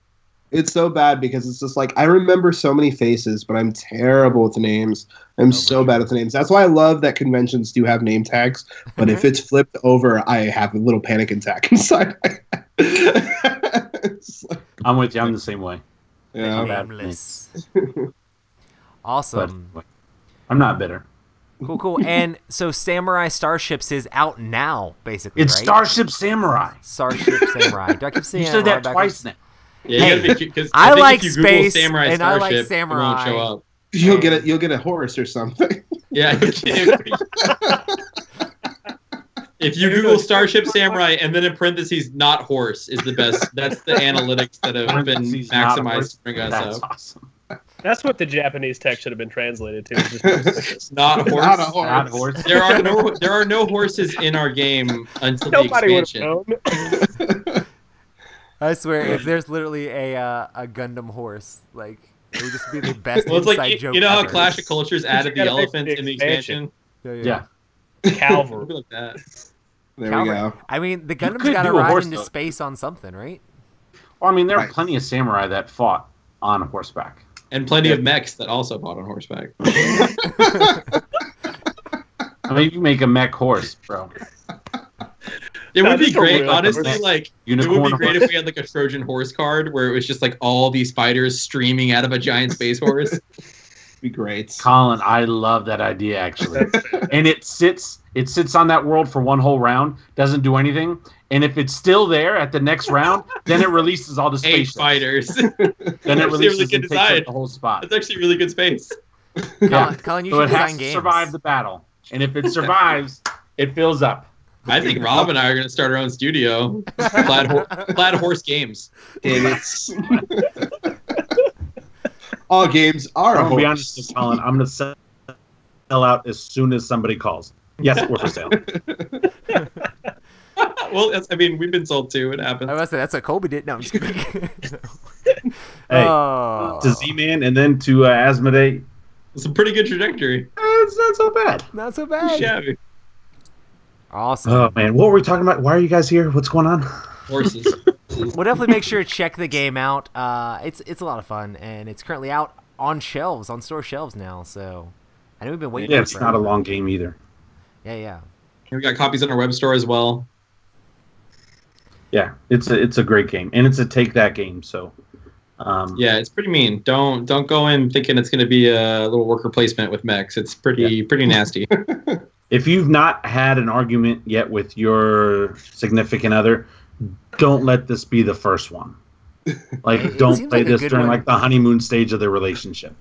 S3: It's so bad because it's just like I remember so many faces, but I'm terrible with the names. I'm so bad with the names. That's why I love that conventions do have name tags. But if it's flipped over, I have a little panic attack inside.
S2: I'm with you. I'm the same way.
S3: Yeah,
S1: nameless. Awesome.
S2: But I'm not bitter.
S1: Cool. And so Samurai Starships is out now, basically.
S2: It's
S1: right?
S2: Starship Samurai.
S1: Starship Samurai. Do I keep saying
S2: you said that twice now?
S4: Yeah,
S1: hey,
S4: because
S1: I like
S4: if you
S1: space
S4: Google Samurai
S1: and
S4: Starship,
S1: I like Samurai.
S4: it won't show up.
S3: You'll get a horse or something.
S4: Yeah. If you Google Starship Samurai and then in parentheses not horse is the best. That's the analytics that have been maximized to bring us
S2: That's
S4: up.
S2: awesome.
S5: That's what the Japanese text should have been translated to.
S4: It's not horse.
S3: Not a horse.
S2: Not horse.
S4: There are no horses in our game until
S5: Nobody
S4: the
S5: would
S4: expansion.
S5: have known.
S1: I swear, if there's literally a Gundam horse, like it would just be the best
S4: Well, it's
S1: inside
S4: like
S1: joke
S4: you know how
S1: ever.
S4: Clash of Cultures added the
S5: gotta fix
S4: elephant
S5: the
S4: in the
S5: expansion.
S4: expansion.
S2: Yeah.
S4: It'd
S5: Calvary.
S4: be like that.
S3: There
S1: Calvary.
S3: we go.
S1: I mean, the Gundam's
S2: could
S1: got to
S2: do a
S1: ride
S2: horse,
S1: into
S2: though.
S1: space on something, right?
S2: Well, I mean, there are
S3: Right.
S2: plenty of samurai that fought on horseback.
S4: And plenty of mechs that also fought on horseback.
S2: I mean, you make a mech horse, bro.
S4: It would be
S5: just a
S4: great,
S5: real
S4: honestly.
S5: horse.
S4: Like
S2: Unicorn
S4: it would be great
S2: horse.
S4: if we had like a Trojan horse card where it was just like all these fighters streaming out of a giant space horse.
S3: Be great.
S2: Colin, I love that idea actually. And it sits on that world for one whole round, doesn't do anything, and if it's still there at the next round, then it releases all the
S4: 8
S2: space.
S4: fighters.
S2: Then it
S4: Actually,
S2: releases
S4: really good
S2: and takes up
S4: design.
S2: the whole spot.
S4: That's actually really good space.
S1: Colin, you
S2: So
S1: should
S2: it has
S1: design
S2: to
S1: games.
S2: survive the battle, and if it survives, it fills up.
S4: I think Rob and I are going to start our own studio. Plaid Horse Games.
S3: It's all games are
S2: I'm
S3: a
S2: gonna be
S3: horse.
S2: honest with Colin. I'm gonna sell out as soon as somebody calls. Yes, we're for sale.
S4: Well, I mean, we've been sold too. It happens.
S1: I was say that's what Kobe did. No, I'm just kidding.
S2: Hey,
S1: Oh.
S2: to Z-Man and then to Asmodee.
S4: It's a pretty good trajectory.
S2: It's not so bad.
S1: Not so
S4: Pretty
S1: bad.
S4: shabby.
S1: Awesome.
S2: Oh man, what were we talking about? Why are you guys here? What's going on?
S4: Horses.
S1: We'll definitely make sure to check the game out. It's a lot of fun, and it's currently out on shelves, on store shelves now. So I know we've been waiting.
S2: Yeah,
S1: for
S2: it's
S1: it
S2: not a
S1: forever.
S2: long game either.
S1: Yeah.
S4: We got copies on our web store as well.
S2: Yeah, it's a great game, and it's a take that game. So,
S4: Yeah, it's pretty mean. Don't go in thinking it's going to be a little worker placement with mechs. It's pretty nasty.
S2: if you've not had an argument yet with your significant other, don't let this be the first one. Like,
S1: It
S2: don't
S1: seems
S2: play
S1: like a
S2: this
S1: good
S2: during
S1: one.
S2: like the honeymoon stage of their relationship.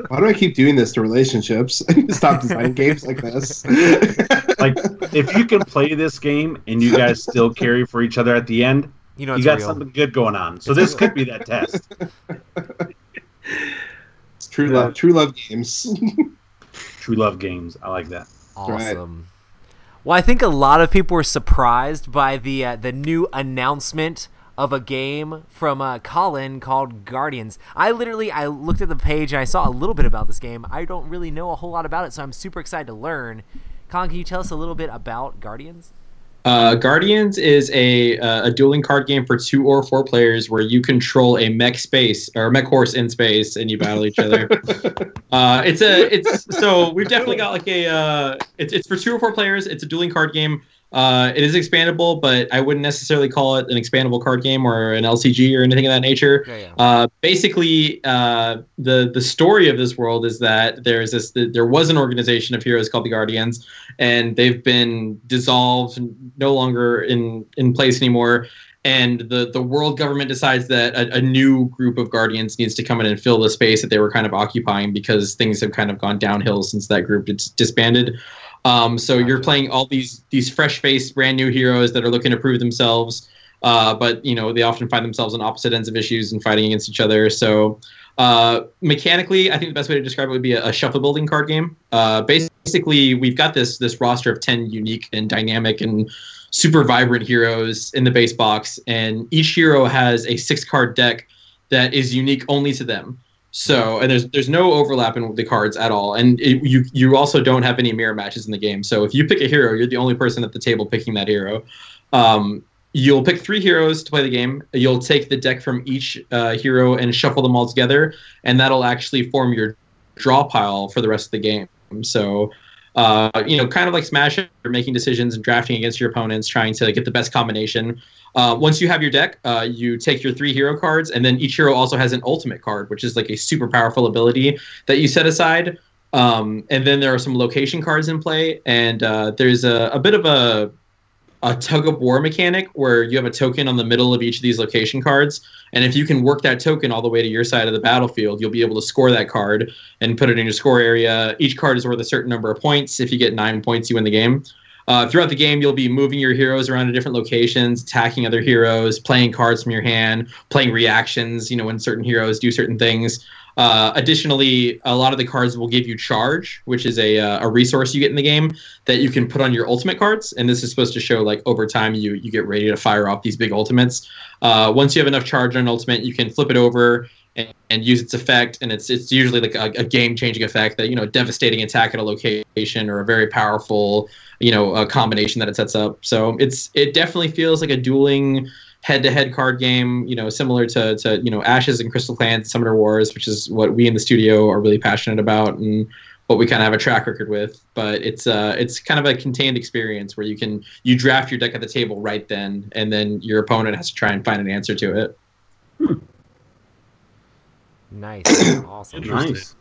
S3: Why do I keep doing this to relationships? I need to stop designing games like this.
S2: Like, if you can play this game and you guys still carry for each other at the end,
S1: You know
S2: you
S1: it's
S2: got
S1: real.
S2: something good going on. So this could be that test.
S3: It's true love. True love games.
S2: True love games. I like that.
S1: Awesome. Well, I think a lot of people were surprised by the new announcement of a game from Colin called Guardians. I looked at the page and I saw a little bit about this game. I don't really know a whole lot about it, so I'm super excited to learn. Colin, can you tell us a little bit about Guardians?
S4: Guardians is a dueling card game for 2 or 4 players where you control a mech horse in space and you battle each other. So we've definitely got like it's for 2 or 4 players. It's a dueling card game. It is expandable, but I wouldn't necessarily call it an expandable card game or an LCG or anything of that nature.
S1: Yeah.
S4: Basically, the story of this world is that there was an organization of heroes called the Guardians, and they've been dissolved, no longer in place anymore. And the world government decides that a new group of Guardians needs to come in and fill the space that they were kind of occupying because things have kind of gone downhill since that group disbanded. So you're playing all these fresh-faced, brand new heroes that are looking to prove themselves, but they often find themselves on opposite ends of issues and fighting against each other. So mechanically, I think the best way to describe it would be a shuffle building card game. Basically, we've got this roster of 10 unique and dynamic and super vibrant heroes in the base box, and each hero has a 6-card deck that is unique only to them. So, and there's no overlap in the cards at all, and you also don't have any mirror matches in the game. So if you pick a hero, you're the only person at the table picking that hero. You'll pick 3 heroes to play the game. You'll take the deck from each hero and shuffle them all together, and that'll actually form your draw pile for the rest of the game. So, kind of like Smash, you're making decisions and drafting against your opponents, trying to get the best combination. Once you have your deck, you take your 3 hero cards, and then each hero also has an ultimate card, which is like a super powerful ability that you set aside. And then there are some location cards in play, and there's a bit of a tug of war mechanic where you have a token on the middle of each of these location cards, and if you can work that token all the way to your side of the battlefield, you'll be able to score that card and put it in your score area. Each card is worth a certain number of points. If you get 9 points, you win the game. Throughout the game, you'll be moving your heroes around to different locations, attacking other heroes, playing cards from your hand, playing reactions, when certain heroes do certain things. Additionally, a lot of the cards will give you charge, which is a resource you get in the game that you can put on your ultimate cards. And this is supposed to show, like, over time you get ready to fire off these big ultimates. Once you have enough charge on an ultimate, you can flip it over and use its effect. And it's usually like a game-changing effect that, devastating attack at a location or a very powerful, a combination that it sets up. So it definitely feels like a dueling head-to-head card game, similar to Ashes and Crystal Clans, Summoner Wars, which is what we in the studio are really passionate about and what we kind of have a track record with. But it's kind of a contained experience where you draft your deck at the table right then, and then your opponent has to try and find an answer to it.
S1: Nice. Awesome.
S2: Nice.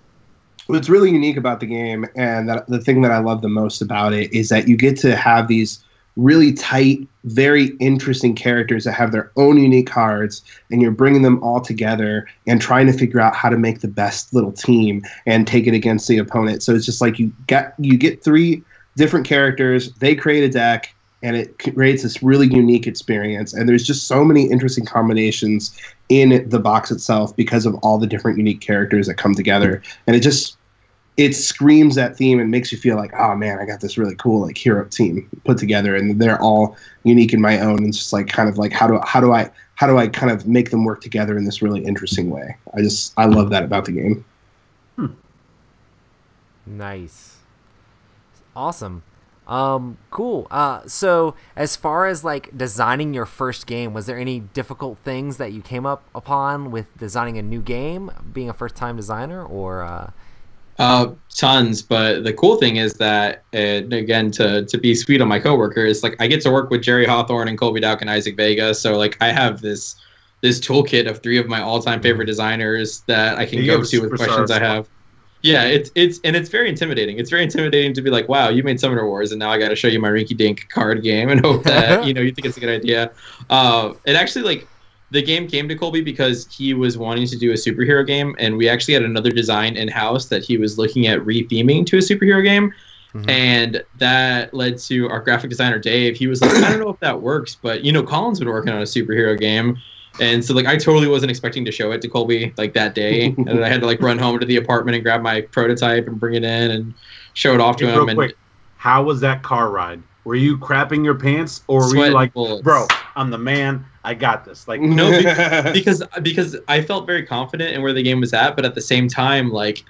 S3: What's really unique about the game, and the thing that I love the most about it, is that you get to have these really tight, very interesting characters that have their own unique cards, and you're bringing them all together and trying to figure out how to make the best little team and take it against the opponent. So it's just like you get 3 different characters, they create a deck, and it creates this really unique experience. And there's just so many interesting combinations in the box itself because of all the different unique characters that come together. And it screams that theme and makes you feel like, oh man, I got this really cool like hero team put together, and they're all unique in my own. And it's just like kind of like how do I kind of make them work together in this really interesting way. I love that about the game.
S1: Nice. Awesome. Cool. So as far as like designing your first game, was there any difficult things that you came up upon with designing a new game, being a first-time designer, or?
S4: Tons, but the cool thing is that, again, to be sweet on my coworkers, like I get to work with Jerry Hawthorne and Colby Dowk and Isaac Vega, so like I have this toolkit of 3 of my all-time favorite designers that I can go to with questions I have. Yeah, it's very intimidating. It's very intimidating to be like, wow, you made Summoner Wars, and now I got to show you my rinky-dink card game and hope that you think it's a good idea. It actually like. The game came to Colby because he was wanting to do a superhero game, and we actually had another design in-house that he was looking at re-theming to a superhero game. Mm-hmm. And that led to our graphic designer, Dave. He was like, I don't know if that works, but, Colin's been working on a superhero game. And so, like, I totally wasn't expecting to show it to Colby, like, that day. And I had to, like, run home to the apartment and grab my prototype and bring it in and show it off to him.
S2: Real quick, how was that car ride? Were you crapping your pants, or were you like, bullets. Bro, I'm the man, I got this? Like,
S4: no, because I felt very confident in where the game was at, but at the same time, like,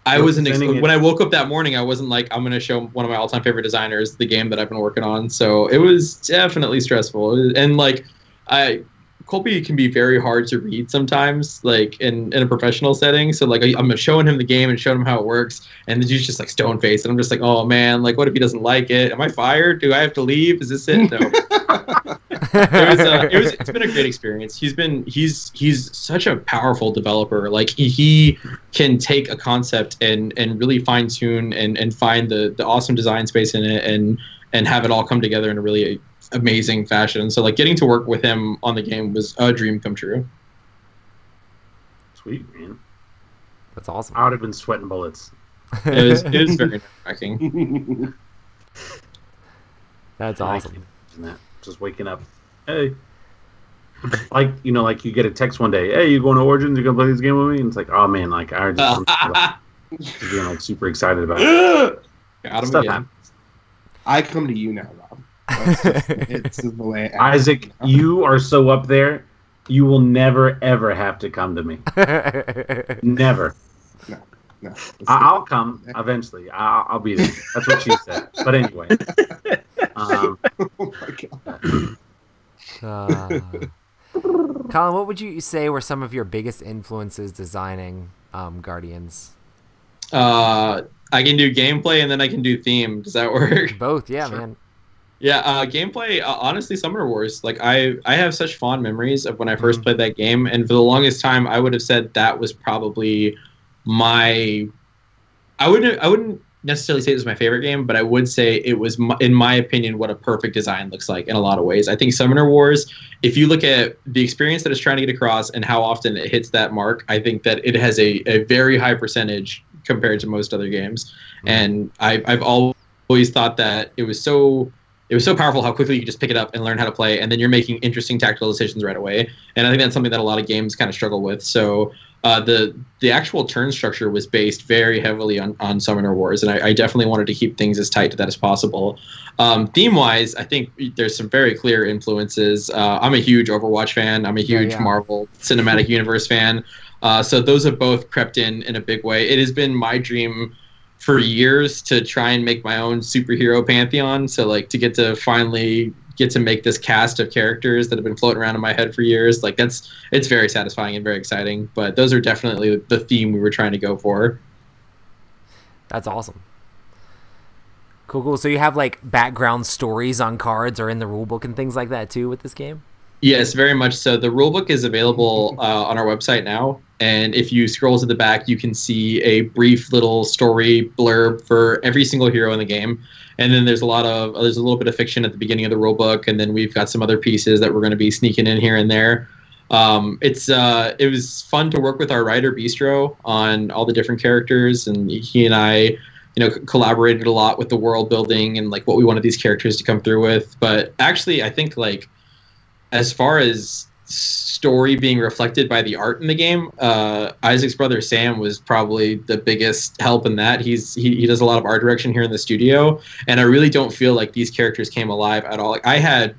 S4: I wasn't when I woke up that morning, I wasn't like, I'm gonna show one of my all-time favorite designers the game that I've been working on. So it was definitely stressful, and like, Colby can be very hard to read sometimes, like in a professional setting. So like I'm showing him the game and showing him how it works, and the dude's just like stone faced, and I'm just like, oh man, like what if he doesn't like it? Am I fired? Do I have to leave? Is this it? No. It's been a great experience. He's such a powerful developer. Like he can take a concept and really fine tune and find the awesome design space in it and have it all come together in a really amazing fashion. So like getting to work with him on the game was a dream come true.
S2: Sweet, man.
S1: That's awesome.
S2: I would have been sweating bullets.
S4: It was very nerve-wracking.
S1: That's awesome.
S2: Just waking up, hey, like like you get a text one day, hey, you going to Origins? You gonna play this game with me? And it's like, oh man, like I just being like super excited about it. Stuff happens.
S3: I come to you now, Rob. It's the way.
S2: Isaac, you are so up there. You will never ever have to come to me. Never. No. I'll come eventually. I'll be there. That's what she said. But anyway.
S3: Oh my
S1: God. Colin, what would you say were some of your biggest influences designing Guardians?
S4: I can do gameplay and then I can do theme. Does that work?
S1: Both, yeah, sure. Man.
S4: Yeah, gameplay, honestly, Summoner Wars. Like, I have such fond memories of when I first played that game, and for the longest time, I would have said that was probably my... I wouldn't necessarily say it was my favorite game, but I would say it was, in my opinion, what a perfect design looks like in a lot of ways. I think Summoner Wars, if you look at the experience that it's trying to get across and how often it hits that mark, I think that it has a very high percentage compared to most other games. And I've always thought that it was so powerful how quickly you could just pick it up and learn how to play, and then you're making interesting tactical decisions right away. And I think that's something that a lot of games kind of struggle with. So the actual turn structure was based very heavily on Summoner Wars, and I definitely wanted to keep things as tight to that as possible. Theme-wise, I think there's some very clear influences. I'm a huge Overwatch fan. I'm a huge Marvel Cinematic Universe fan. So those have both crept in a big way. It has been my dream for years to try and make my own superhero pantheon. So like to get to finally get to make this cast of characters that have been floating around in my head for years. Like it's very satisfying and very exciting, but those are definitely the theme we were trying to go for.
S1: That's awesome. Cool. So you have like background stories on cards or in the rulebook and things like that too with this game?
S4: Yes, very much so. The rulebook is available on our website now, and if you scroll to the back, you can see a brief little story blurb for every single hero in the game. And then there's a little bit of fiction at the beginning of the rulebook, and then we've got some other pieces that we're going to be sneaking in here and there. It was fun to work with our writer Bistro on all the different characters, and he and I, collaborated a lot with the world building and like what we wanted these characters to come through with. But actually, I think like, as far as story being reflected by the art in the game, Isaac's brother Sam was probably the biggest help in that. He does a lot of art direction here in the studio, and I really don't feel like these characters came alive at all. Like I had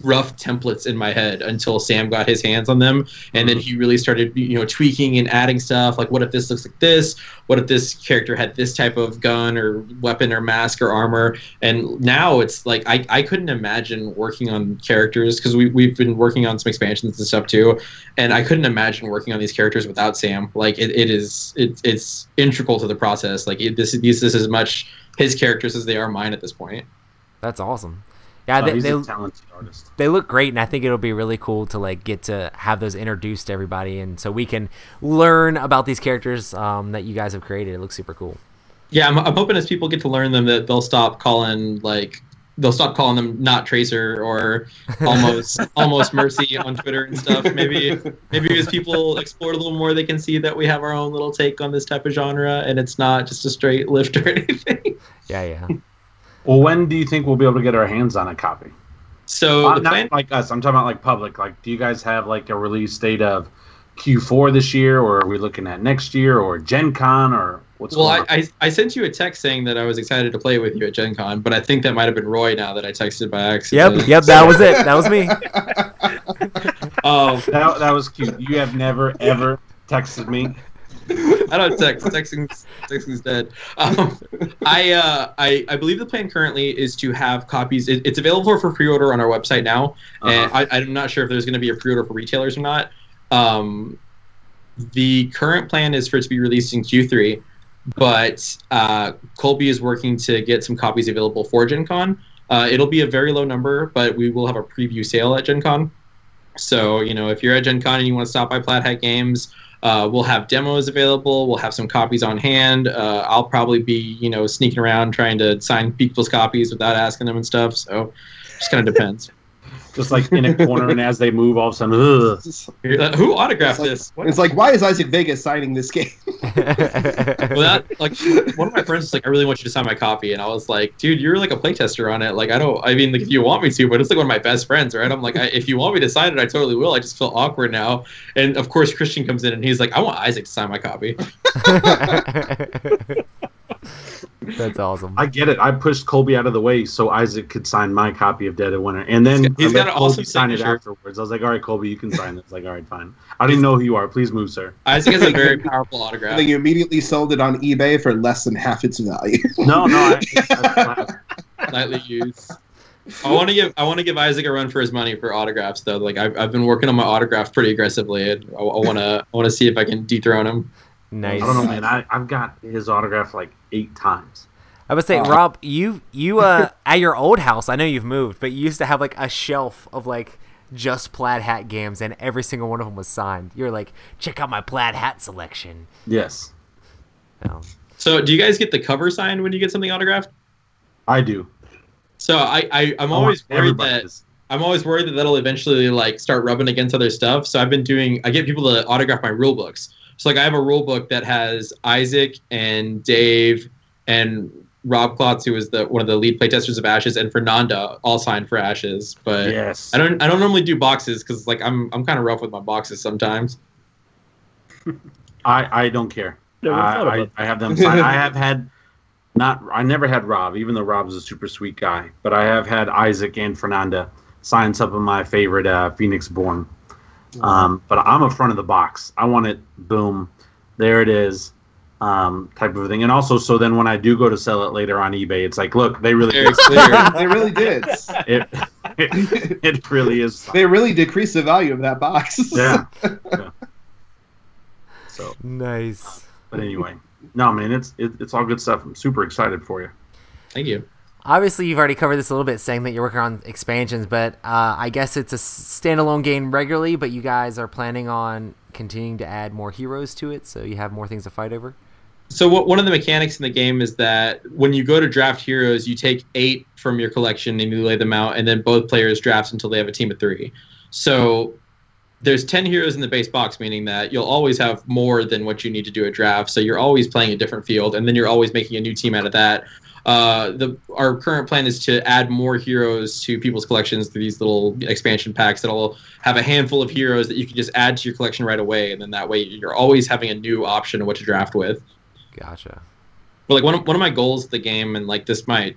S4: rough templates in my head until Sam got his hands on them, and then he really started tweaking and adding stuff like, what if this looks like this, what if this character had this type of gun or weapon or mask or armor. And now it's like I couldn't imagine working on characters, because we've been working on some expansions and stuff too, and I couldn't imagine working on these characters without Sam. Like it's integral to the process. Like this is as much his characters as they are mine at this point.
S1: That's awesome. Yeah,
S2: he's a talented artist.
S1: They look great, and I think it'll be really cool to like get to have those introduced to everybody, and so we can learn about these characters that you guys have created. It looks super cool.
S4: Yeah, I'm hoping as people get to learn them that they'll stop calling them not Tracer or almost Mercy on Twitter and stuff. Maybe as people explore a little more, they can see that we have our own little take on this type of genre, and it's not just a straight lift or anything.
S1: Yeah.
S2: Well, when do you think we'll be able to get our hands on a copy?
S4: So
S2: not like us. I'm talking about like public. Like, do you guys have like a release date of Q4 this year, or are we looking at next year, or Gen Con, or what's going on?
S4: I sent you a text saying that I was excited to play with you at Gen Con, but I think that might have been Roy now that I texted by accident.
S1: Yep, that was it. That was me.
S2: Oh, that was cute. You have never, ever texted me.
S4: I don't text. Texting's dead. I believe the plan currently is to have copies. It's available for pre-order on our website now, and I'm not sure if there's going to be a pre-order for retailers or not. The current plan is for it to be released in Q3, but Colby is working to get some copies available for Gen Con. It'll be a very low number, but we will have a preview sale at Gen Con. So, if you're at Gen Con and you want to stop by Plaid Hat Games, we'll have demos available. We'll have some copies on hand. I'll probably be, sneaking around trying to sign people's copies without asking them and stuff. So it just kind of depends.
S2: Just like in a corner, and as they move, all of a sudden, ugh.
S4: Who autographed this?
S3: It's like, why is Isaac Vegas signing this game?
S4: Well, one of my friends was like, I really want you to sign my copy, and I was like, dude, you're like a playtester on it. Like, if you want me to, but it's like one of my best friends, right? I'm like, if you want me to sign it, I totally will. I just feel awkward now. And of course, Christian comes in and he's like, I want Isaac to sign my copy.
S1: That's awesome.
S2: I get it. I pushed Colby out of the way so Isaac could sign my copy of Dead of Winter, and then
S4: he's got an awesome
S2: sign it
S4: signature
S2: afterwards. I was like, all right, Colby, you can sign it. It's like, all right, fine. I didn't know who you are. Please move, sir.
S4: Isaac has a very powerful autograph.
S3: And then you immediately sold it on eBay for less than half its value.
S2: No.
S4: Slightly used. I want to give Isaac a run for his money for autographs, though. Like I've been working on my autograph pretty aggressly, and I want to see if I can dethrone him.
S1: Nice.
S2: I don't know, man. I've got his autograph like 8 times.
S1: I would say, Rob, you at your old house, I know you've moved, but you used to have like a shelf of like just Plaid Hat games, and every single one of them was signed. You're like, check out my Plaid Hat selection.
S2: Yes.
S4: So, do you guys get the cover signed when you get something autographed?
S2: I do.
S4: So I'm always worried that that'll eventually like start rubbing against other stuff. So I get people to autograph my rule books. So like I have a rule book that has Isaac and Dave and Rob Klotz, who was one of the lead playtesters of Ashes, and Fernanda all signed for Ashes. But
S2: yes.
S4: I don't normally do boxes because like I'm kind of rough with my boxes sometimes.
S2: I don't care. I have them signed. I never had Rob, even though Rob's a super sweet guy. But I have had Isaac and Fernanda sign some of my favorite Phoenix Born. But I'm a front of the box. I want it, boom, there it is, type of thing. And also, so then when I do go to sell it later on eBay, it's like, look, they really did.
S3: They really did.
S2: It really is.
S3: They really decreased the value of that box.
S2: Yeah.
S1: So nice.
S2: But anyway, no, man, it's all good stuff. I'm super excited for you.
S4: Thank you.
S1: Obviously, you've already covered this a little bit, saying that you're working on expansions, but I guess it's a standalone game regularly, but you guys are planning on continuing to add more heroes to it, so you have more things to fight over?
S4: So one of the mechanics in the game is that when you go to draft heroes, you take 8 from your collection and you lay them out, and then both players draft until they have a team of 3. So there's 10 heroes in the base box, meaning that you'll always have more than what you need to do a draft, so you're always playing a different field, and then you're always making a new team out of that. Our current plan is to add more heroes to people's collections through these little expansion packs that'll have a handful of heroes that you can just add to your collection right away, and then that way you're always having a new option of what to draft with.
S1: Gotcha.
S4: But like one of my goals of the game, and like this might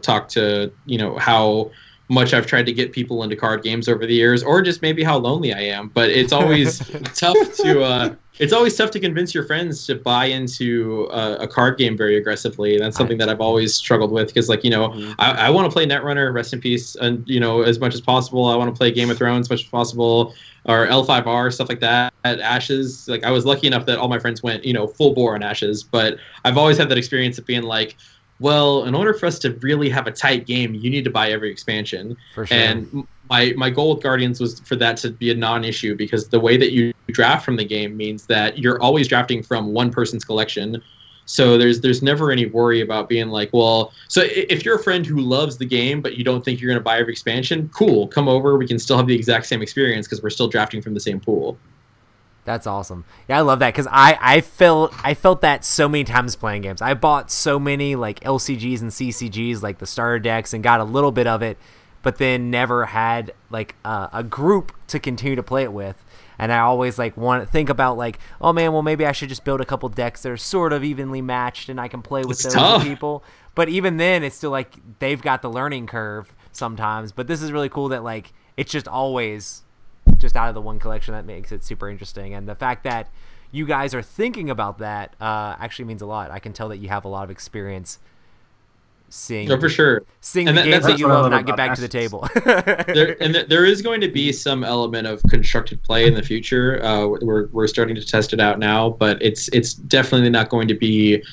S4: talk to how much I've tried to get people into card games over the years, or just maybe how lonely I am. But it's always tough to convince your friends to buy into a card game very aggressively. And that's something that I've always struggled with, because I want to play Netrunner, rest in peace, and as much as possible. I want to play Game of Thrones as much as possible, or L5R, stuff like that. At Ashes, like I was lucky enough that all my friends went full bore on Ashes, but I've always had that experience of being like, well, in order for us to really have a tight game, you need to buy every expansion.
S1: For sure.
S4: And my goal with Guardians was for that to be a non-issue, because the way that you draft from the game means that you're always drafting from one person's collection. So there's never any worry about being like, well, so if you're a friend who loves the game but you don't think you're going to buy every expansion, cool, come over. We can still have the exact same experience because we're still drafting from the same pool.
S1: That's awesome. Yeah, I love that, because I felt that so many times playing games. I bought so many like LCGs and CCGs, like the starter decks, and got a little bit of it, but then never had like a group to continue to play it with. And I always like want to think about like, oh man, well maybe I should just build a couple decks that are sort of evenly matched and I can play with those people. But even then, it's still like they've got the learning curve sometimes. But this is really cool that like it's just always just out of the one collection. That makes it super interesting. And the fact that you guys are thinking about that actually means a lot. I can tell that you have a lot of experience seeing
S4: for sure.
S1: Seeing the games that you love and not get back to the table.
S4: there is going to be some element of constructed play in the future. We're starting to test it out now, but it's definitely not going to be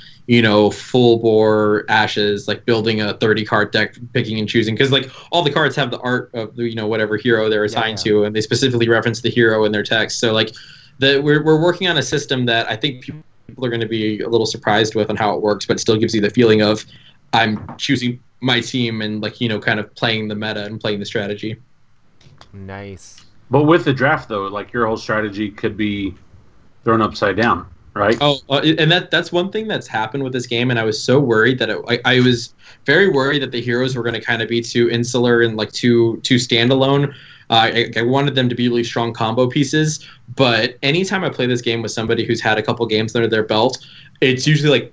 S4: full bore Ashes, like building a 30 card deck, picking and choosing, because like all the cards have the art of whatever hero they're assigned to, and they specifically reference the hero in their text. So like we're working on a system that I think people are going to be a little surprised with on how it works, but still gives you the feeling of I'm choosing my team and kind of playing the meta and playing the strategy.
S1: Nice.
S2: But with the draft though, like your whole strategy could be thrown upside down, right?
S4: Oh, and that's one thing that's happened with this game, and I was so worried that I was very worried that the heroes were going to kind of be too insular and like too standalone. I wanted them to be really strong combo pieces, but anytime I play this game with somebody who's had a couple games under their belt, it's usually like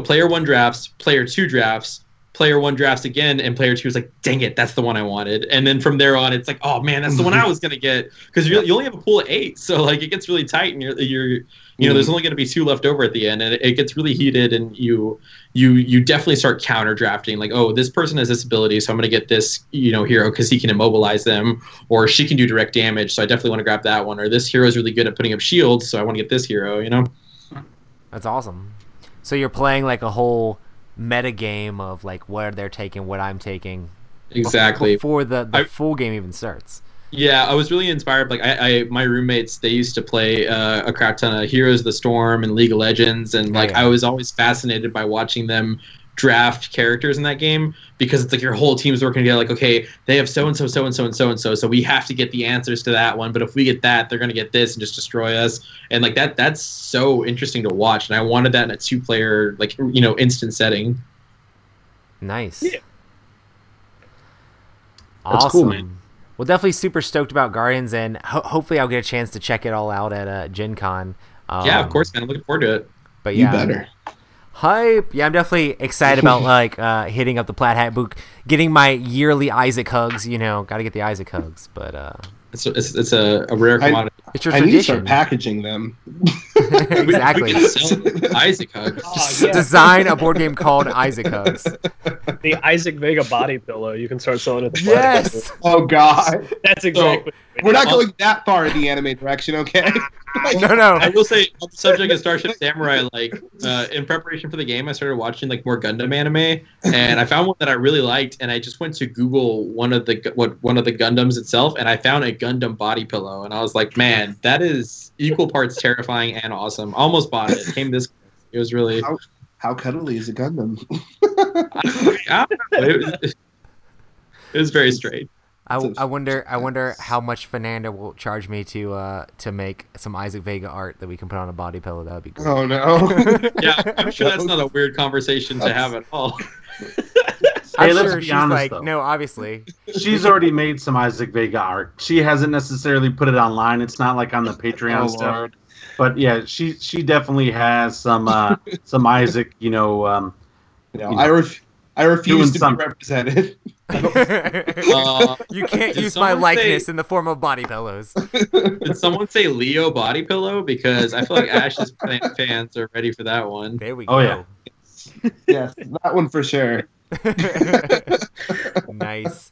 S4: player 1 drafts, player 2 drafts, player 1 drafts again, and player 2 is like, dang it, that's the one I wanted. And then from there on, it's like, oh man, that's the one I was gonna get, because you only have a pool of 8, so like it gets really tight, and you're there's only gonna be 2 left over at the end, and it gets really heated, and you definitely start counter drafting, like, oh, this person has this ability, so I'm gonna get this hero because he can immobilize them, or she can do direct damage, so I definitely want to grab that one, or this hero is really good at putting up shields, so I want to get this hero.
S1: That's awesome. So you're playing like a whole meta game of like what they're taking, what I'm taking.
S4: Exactly.
S1: Before the full game even starts.
S4: Yeah, I was really inspired. Like my roommates, they used to play a crap ton of Heroes of the Storm and League of Legends, and like I was always fascinated by watching them draft characters in that game because it's like your whole team's working together. Like, okay, they have so and so, so and so, and so and so, so we have to get the answers to that one. But if we get that, they're gonna get this and just destroy us. And like that's so interesting to watch. And I wanted that in a 2-player like instant setting.
S1: Nice.
S5: Yeah.
S1: Awesome.
S2: That's cool, man.
S1: Well, definitely super stoked about Guardians, and hopefully I'll get a chance to check it all out at Gen Con.
S4: Yeah, of course, man. I'm looking forward to it.
S1: But yeah,
S3: You better.
S1: hype. Yeah, I'm definitely excited about like hitting up the Plaid Hat booth, getting my yearly Isaac hugs. Got to get the Isaac hugs. But
S4: it's a rare commodity.
S1: it's your
S3: I need to
S1: tradition.
S3: start packaging them.
S1: Exactly.
S4: We can sell Isaac hugs.
S5: Yeah.
S1: Design a board game called Isaac Hugs.
S5: The Isaac Vega body pillow. You can start selling it.
S1: Yes.
S3: Oh God,
S5: That's exactly.
S3: we're not going that far in the anime direction, okay?
S1: No.
S4: I will say, on the subject of Starship Samurai, like in preparation for the game, I started watching like more Gundam anime, and I found one that I really liked, and I just went to Google one of the Gundams itself, and I found a Gundam body pillow, and I was like, man, that is equal parts terrifying and awesome. I almost bought it. It came this. It was really.
S3: How cuddly is a Gundam?
S4: I don't know. It was very strange.
S1: I wonder how much Fernanda will charge me to make some Isaac Vega art that we can put on a body pillow. That would be great.
S3: Oh no.
S4: Yeah, I'm sure that's not a weird conversation to have at all.
S1: I'm
S2: let's
S1: sure
S2: be
S1: she's
S2: honest,
S1: like,
S2: though.
S1: no, obviously.
S2: She's already made some Isaac Vega art. She hasn't necessarily put it online. It's not like on the Patreon stuff.
S3: Lord.
S2: But yeah, she definitely has some Isaac.
S3: No, I refuse
S2: Doing
S3: to be
S2: something.
S3: represented.
S1: You can't
S4: Did
S1: use my
S4: someone
S1: likeness
S4: say-
S1: in the form of body pillows.
S4: Did someone say Leo body pillow? Because I feel like Ash's fans are ready for that one.
S1: There we
S2: Oh,
S1: go.
S2: yeah.
S3: Yes, that one for sure.
S1: Nice.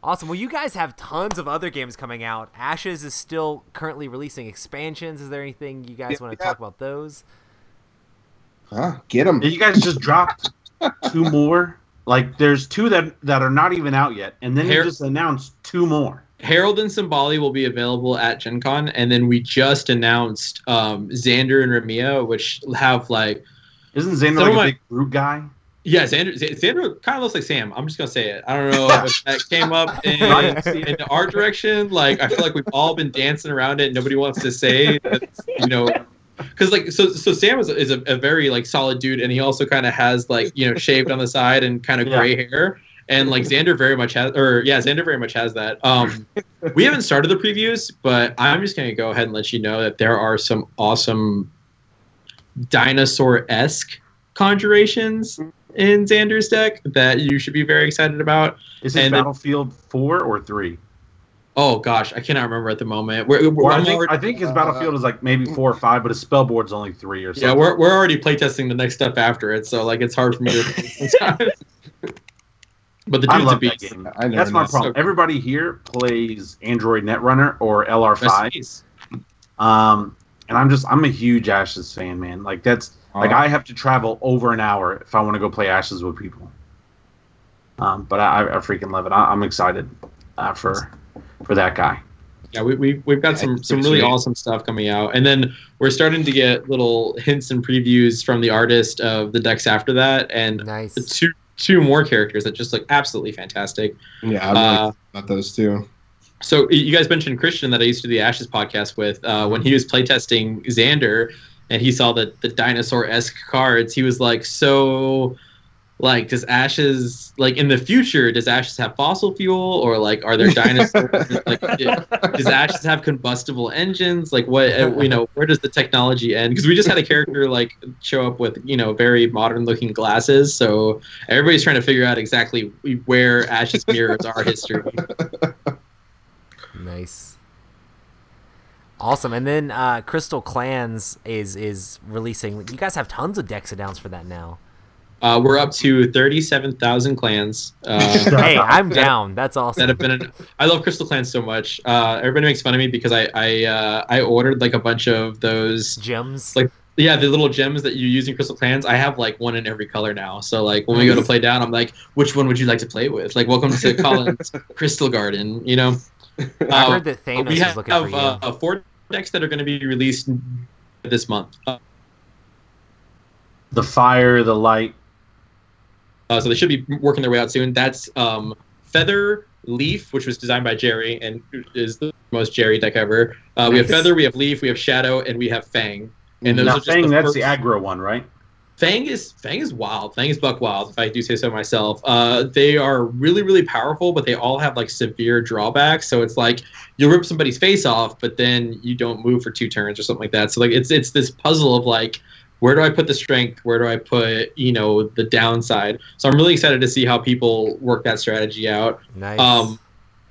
S1: Awesome. Well, you guys have tons of other games coming out. Ashes is still currently releasing expansions. Is there anything you guys want to talk about those?
S3: Get them.
S2: You guys just dropped 2 more. Like there's 2 that are not even out yet, and then you just announced 2 more.
S4: Herald and Symboli will be available at Gen Con, and then we just announced Xander and Ramia, which have like.
S2: Isn't Xander like a big brute guy?
S4: Yeah, Xander kind of looks like Sam. I'm just gonna say it. I don't know if that came up in the art direction. Like I feel like we've all been dancing around it. And nobody wants to say that, because like so Sam is a very like solid dude, and he also kind of has like shaved on the side and kind of gray hair. And like Xander very much has that. We haven't started the previews, but I'm just gonna go ahead and let you know that there are some awesome dinosaur-esque conjurations in Xander's deck that you should be very excited about.
S2: Is it Battlefield 4 or 3?
S4: Oh gosh, I cannot remember at the moment.
S2: I think his Battlefield is like maybe 4 or 5, but his spellboard's only 3 or something.
S4: Yeah, we're already playtesting the next step after it, so like it's hard for me to. But the dude's a beast.
S2: That game. That's my problem.
S4: So
S2: Everybody here plays Android Netrunner or LR5. And I'm a huge Ashes fan, man. Like that's like I have to travel over an hour if I want to go play Ashes with people. But I freaking love it. I'm excited for that guy.
S4: Yeah, we've got some really awesome stuff coming out, and then we're starting to get little hints and previews from the artist of the decks after that, and
S1: nice.
S4: two more characters that just look absolutely fantastic.
S3: Yeah, I really about those 2.
S4: So you guys mentioned Christian that I used to do the Ashes podcast with when he was playtesting Xander, and he saw the dinosaur-esque cards. He was like, so, like, does Ashes, like, in the future, does Ashes have fossil fuel, or, like, are there dinosaurs? Like, does Ashes have combustible engines? Like, what, where does the technology end? Because we just had a character, like, show up with, very modern-looking glasses, so everybody's trying to figure out exactly where Ashes mirrors our history.
S1: Nice. Awesome. And then Crystal Clans is releasing. You guys have tons of decks announced for that now.
S4: We're up to 37,000 clans.
S1: Hey, I'm down. That's awesome.
S4: That have been. I love Crystal Clans so much. Everybody makes fun of me because I ordered like a bunch of those
S1: gems.
S4: Like the little gems that you use in Crystal Clans. I have like one in every color now. So like when we go to play down, I'm like, which one would you like to play with? Like, welcome to Colin's Crystal Garden.
S1: I heard that Thanos
S4: we
S1: is looking for you.
S4: have 4 decks that are going to be released this month.
S2: The fire, the light.
S4: So they should be working their way out soon. That's Feather, Leaf, which was designed by Jerry and is the most Jerry deck ever. We have Feather, we have Leaf, we have Shadow, and we have Fang. And those
S2: now,
S4: are just
S2: Fang, that's
S4: first...
S2: the aggro one, right?
S4: Fang is wild. Fang is buck wild, if I do say so myself. They are really, really powerful, but they all have like severe drawbacks. So it's like you'll rip somebody's face off, but then you don't move for 2 turns or something like that. So like it's this puzzle of like, where do I put the strength? Where do I put, the downside? So I'm really excited to see how people work that strategy out.
S1: Nice.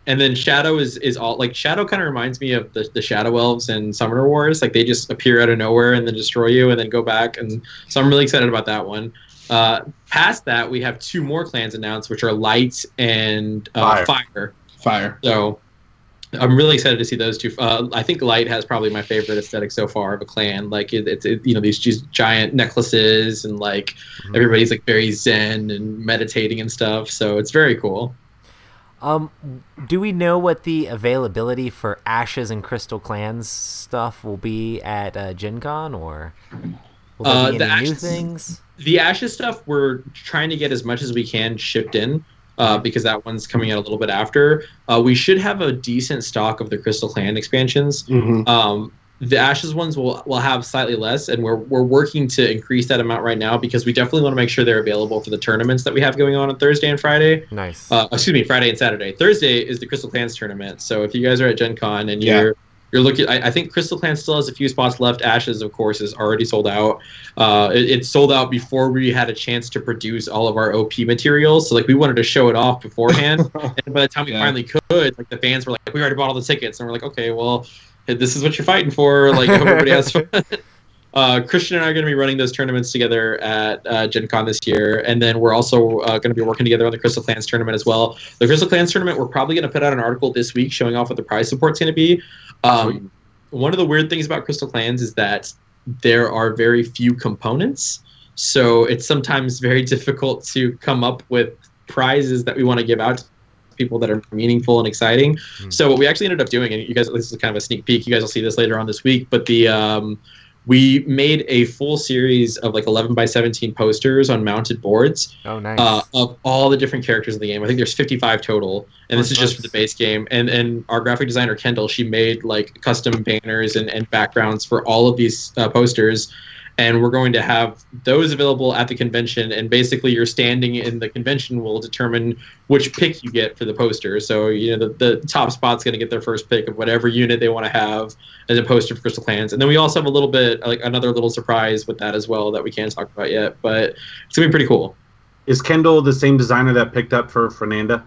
S4: And then Shadow is all like Shadow kind of reminds me of the Shadow Elves in Summoner Wars. Like they just appear out of nowhere and then destroy you and then go back. And so I'm really excited about that one. Past that, we have 2 more clans announced, which are Light and Fire.
S3: Fire.
S4: So I'm really excited to see those 2. I think Light has probably my favorite aesthetic so far of a clan. Like it's these just giant necklaces and like everybody's like very zen and meditating and stuff. So it's very cool.
S1: Do we know what the availability for Ashes and Crystal Clans stuff will be at Gen Con, or will there be any new things?
S4: The Ashes stuff, we're trying to get as much as we can shipped in, because that one's coming out a little bit after. We should have a decent stock of the Crystal Clan expansions. The Ashes ones will have slightly less, and we're working to increase that amount right now because we definitely want to make sure they're available for the tournaments that we have going on Thursday and Friday.
S1: Nice.
S4: Friday and Saturday. Thursday is the Crystal Clans tournament. So if you guys are at Gen Con and you're looking, I think Crystal Clans still has a few spots left. Ashes, of course, is already sold out. It sold out before we had a chance to produce all of our OP materials. So like we wanted to show it off beforehand, and by the time we finally could, like the fans were like, "We already bought all the tickets," and we're like, "Okay, well, this is what you're fighting for." Like, I hope everybody has fun. Christian and I are going to be running those tournaments together at Gen Con this year, and then we're also going to be working together on the Crystal Clans tournament as well. The Crystal Clans tournament, we're probably going to put out an article this week showing off what the prize support's going to be. One of the weird things about Crystal Clans is that there are very few components, so it's sometimes very difficult to come up with prizes that we want to give out to people that are meaningful and exciting. So what we actually ended up doing, and you guys, this is kind of a sneak peek, you guys will see this later on this week, but we made a full series of like 11 by 17 posters on mounted boards.
S1: Oh, nice.
S4: Of all the different characters in the game. I think there's 55 total, and this is just for the base game. And our graphic designer Kendall, she made like custom banners and backgrounds for all of these posters. And we're going to have those available at the convention, and basically your standing in the convention will determine which pick you get for the poster. So, the top spot's going to get their first pick of whatever unit they want to have as a poster for Crystal Clans. And then we also have a little bit, like another little surprise with that as well that we can't talk about yet, but it's going to be pretty cool.
S2: Is Kendall the same designer that picked up for Fernanda?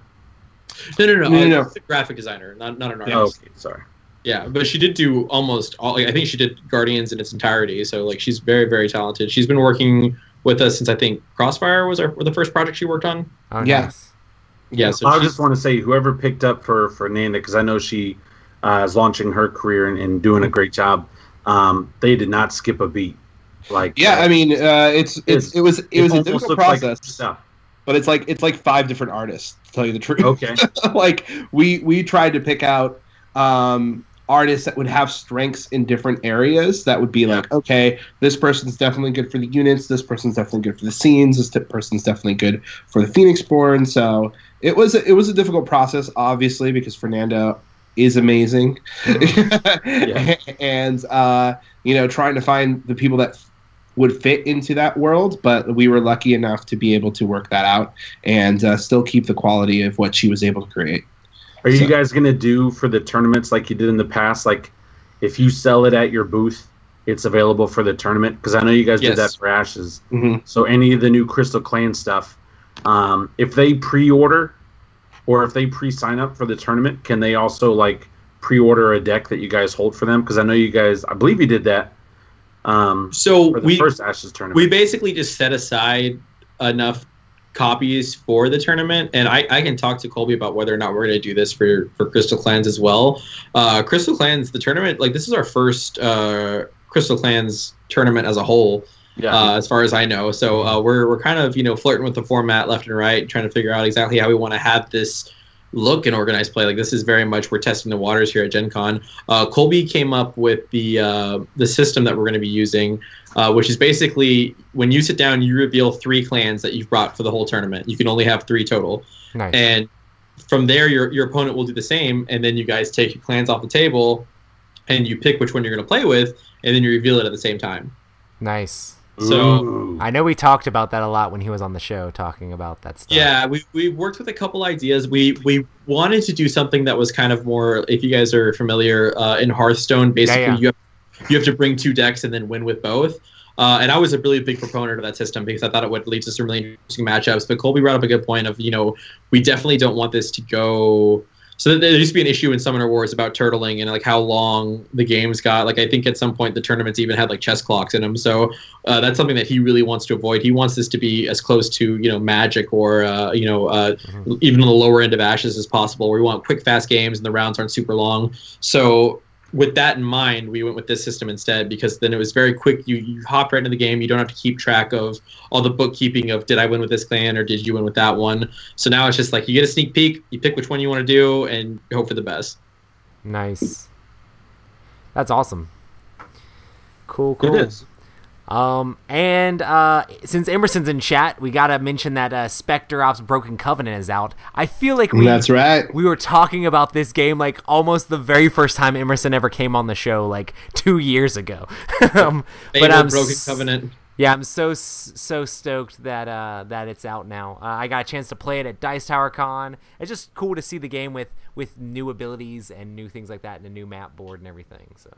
S4: No. It's a graphic designer, not an artist.
S2: Oh, okay, sorry.
S4: Yeah, but she did do almost all. Like, I think she did Guardians in its entirety. So like she's very, very talented. She's been working with us since I think Crossfire was the first project she worked on.
S1: Oh, yes.
S4: Yeah. So
S2: I just want to say, whoever picked up for Fernanda, because I know she is launching her career and doing a great job. They did not skip a beat. Like
S3: I mean, it was a difficult process.
S2: Like
S3: but it's like 5 different artists, to tell you the truth.
S2: Okay.
S3: Like we tried to pick out artists that would have strengths in different areas that would be like, okay, this person's definitely good for the units, this person's definitely good for the scenes, this person's definitely good for the Phoenixborn. So it was a difficult process, obviously, because Fernanda is amazing. And trying to find the people that would fit into that world, but we were lucky enough to be able to work that out and still keep the quality of what she was able to create.
S2: Are you guys going to do for the tournaments like you did in the past? Like, if you sell it at your booth, it's available for the tournament? Because I know you guys did that for Ashes. So any of the new Crystal Clan stuff, if they pre-order or if they pre-sign up for the tournament, can they also, like, pre-order a deck that you guys hold for them? Because I know you guys, I believe you did that for the first Ashes tournament.
S4: We basically just set aside enough copies for the tournament, and I can talk to Colby about whether or not we're going to do this for Crystal Clans as well. Crystal Clans, the tournament, like this is our first Crystal Clans tournament as a whole, as far as I know. So we're kind of flirting with the format left and right, trying to figure out exactly how we want to have this look and organized play. Like this is very much we're testing the waters here at Gen Con. Colby came up with the system that we're going to be using, which is basically when you sit down, you reveal 3 clans that you've brought for the whole tournament. You can only have 3 total.
S1: Nice.
S4: And from there, your opponent will do the same, and then you guys take your clans off the table, and you pick which one you're going to play with, and then you reveal it at the same time.
S1: Nice.
S4: So
S2: Ooh.
S1: I know we talked about that a lot when he was on the show talking about that stuff.
S4: yeah, we worked with a couple ideas. We wanted to do something that was kind of more, if you guys are familiar, in Hearthstone, basically you have to bring 2 decks and then win with both. And I was a really big proponent of that system because I thought it would lead to some really interesting matchups. But Colby brought up a good point of, we definitely don't want this to go. So there used to be an issue in Summoner Wars about turtling and like how long the games got. Like I think at some point the tournaments even had like chess clocks in them. So that's something that he really wants to avoid. He wants this to be as close to Magic or even on the lower end of Ashes as possible. We want quick, fast games and the rounds aren't super long. So with that in mind, we went with this system instead because then it was very quick. You hop right into the game. You don't have to keep track of all the bookkeeping of did I win with this clan or did you win with that one. So now it's just like you get a sneak peek, you pick which one you want to do, and you hope for the best.
S1: Nice. That's awesome. Cool.
S2: It is.
S1: And since Emerson's in chat, we gotta mention that Spectre Ops Broken Covenant is out. I feel like
S3: That's right.
S1: we were talking about this game like almost the very first time Emerson ever came on the show, like 2 years ago. But I'm
S4: Broken Covenant.
S1: Yeah, I'm so stoked that that it's out now. I got a chance to play it at Dice Tower Con. It's just cool to see the game with new abilities and new things like that and a new map board and everything. So.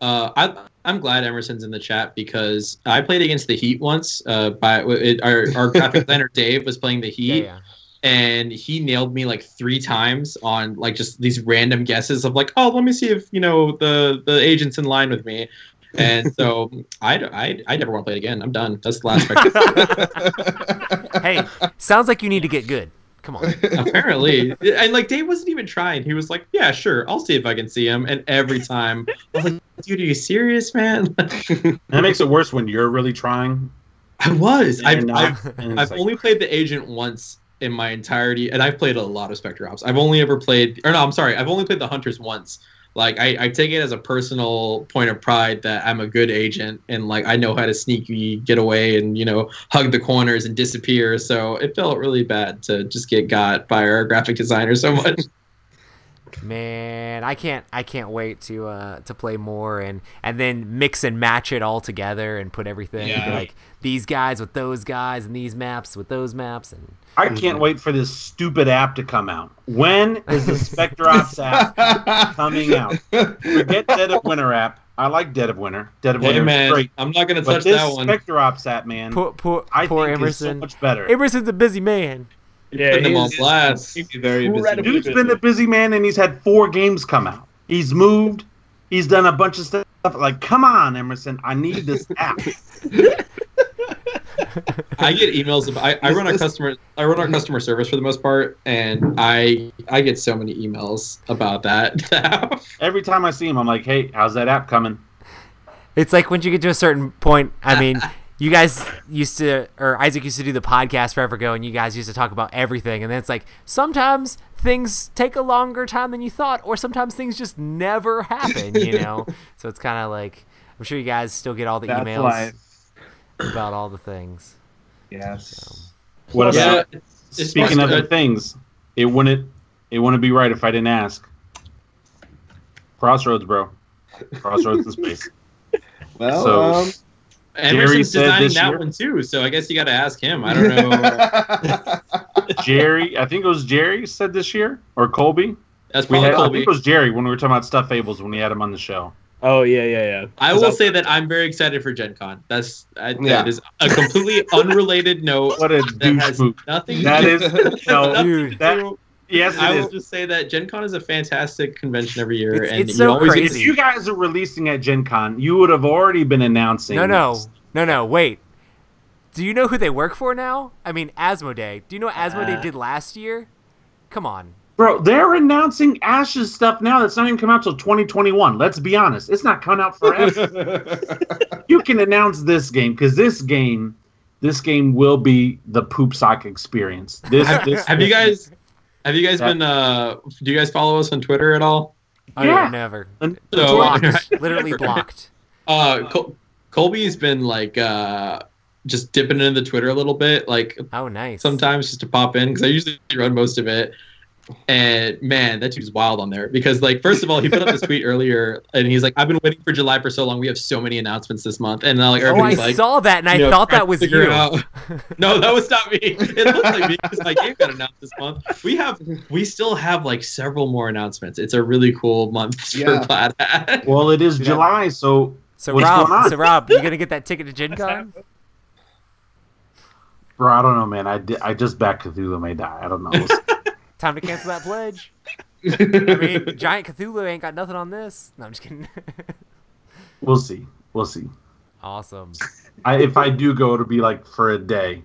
S4: I'm glad Emerson's in the chat because I played against the Heat once. Our graphic designer Dave was playing the Heat, and he nailed me like 3 times on like just these random guesses of like, oh, let me see if the agent's in line with me. And so I never want to play it again. I'm done. That's the last.
S1: Hey, sounds like you need to get good. Come on.
S4: Apparently. And like Dave wasn't even trying. He was like, yeah, sure, I'll see if I can see him. And every time I was like, dude, are you serious, man?
S2: That makes it worse when you're really trying.
S4: I was. I've
S2: I've
S4: only played the agent once in my entirety, and I've played a lot of Spectre Ops. I've only played the Hunters once. Like I take it as a personal point of pride that I'm a good agent and like I know how to sneaky get away and hug the corners and disappear. So it felt really bad to just get got by our graphic designer so much.
S1: Man, I can't wait to play more and then mix and match it all together and put everything like these guys with those guys and these maps with those maps. And
S2: I can't wait for this stupid app to come out. When is the Spectre Ops app coming out? Forget Dead of Winter app. I like Dead of Winter. Dead of Winter is great.
S4: I'm not going to touch
S2: this
S4: that one.
S2: Spectre Ops app, man, I think
S1: Emerson.
S2: is so much better.
S1: Emerson's a busy man.
S5: Yeah,
S4: Putting him on blast.
S3: He'd be very busy.
S2: Dude's been a busy man, and he's had 4 games come out. He's moved. He's done a bunch of stuff. Like, come on, Emerson. I need this app.
S4: I get emails. I run our customer service for the most part, and I get so many emails about that.
S2: Every time I see him, I'm like, hey, how's that app coming?
S1: It's like when you get to a certain point, I mean, you guys used to, or Isaac used to do the podcast forever ago, and you guys used to talk about everything, and then it's like, sometimes things take a longer time than you thought, or sometimes things just never happen, So it's kind of like, I'm sure you guys still get all the emails about all the things.
S3: Yes.
S1: So.
S2: What about,
S4: it's
S2: speaking of the things, it wouldn't be right if I didn't ask. Crossroads, bro. Crossroads in space.
S3: Well,
S4: Emerson's designing that
S2: year?
S4: one too, so I guess you got to ask him. I don't know.
S2: Jerry, I think it was Jerry said this year, or Colby.
S4: That's probably
S2: I
S4: Colby.
S2: think it was Jerry when we were talking about Stuff Fables when we had him on the show.
S5: Oh yeah.
S4: I will say that I'm very excited for Gen Con. That is a completely unrelated note.
S2: What a
S4: that
S2: douche
S4: has
S2: move.
S4: nothing.
S2: That is
S1: Dude.
S2: Yes,
S4: I
S2: it
S4: will
S2: is.
S4: just say that Gen Con is a fantastic convention every year, and
S1: it's
S4: you
S1: so
S4: always
S1: crazy.
S2: If you guys are releasing at Gen Con, you would have already been announcing.
S1: No, wait. Do you know who they work for now? I mean, Asmodee. Do you know what Asmodee did last year? Come on.
S2: Bro, they're announcing Ashes stuff now that's not even come out till 2021. Let's be honest. It's not coming out forever. You can announce this game, because this game will be the poop sock experience.
S4: have you guys Have you guys been? Do you guys follow us on Twitter at all?
S1: Oh, yeah, never.
S4: So,
S1: blocked. Literally blocked.
S4: Colby's been like just dipping into the Twitter a little bit, like
S1: oh nice.
S4: Sometimes just to pop in because I usually run most of it. And man, that dude's wild on there because like first of all, he put up this tweet earlier and he's like, "I've been waiting for July for so long. We have so many announcements this month." And like everybody's
S1: I saw that and I thought that was you.
S4: No, that was not me. It looks like me because my game got announced this month. We still have like several more announcements. It's a really cool month for Plaid Hat.
S2: Well, it is July, so
S1: Rob, you gonna get that ticket to Gen Con?
S2: Bro, I don't know, man. I just backed Cthulhu May Die. I don't know.
S1: Time to cancel that pledge. I mean, Giant Cthulhu ain't got nothing on this. No, I'm just kidding.
S2: We'll see.
S1: Awesome.
S2: If I do go, it'll be like for a day.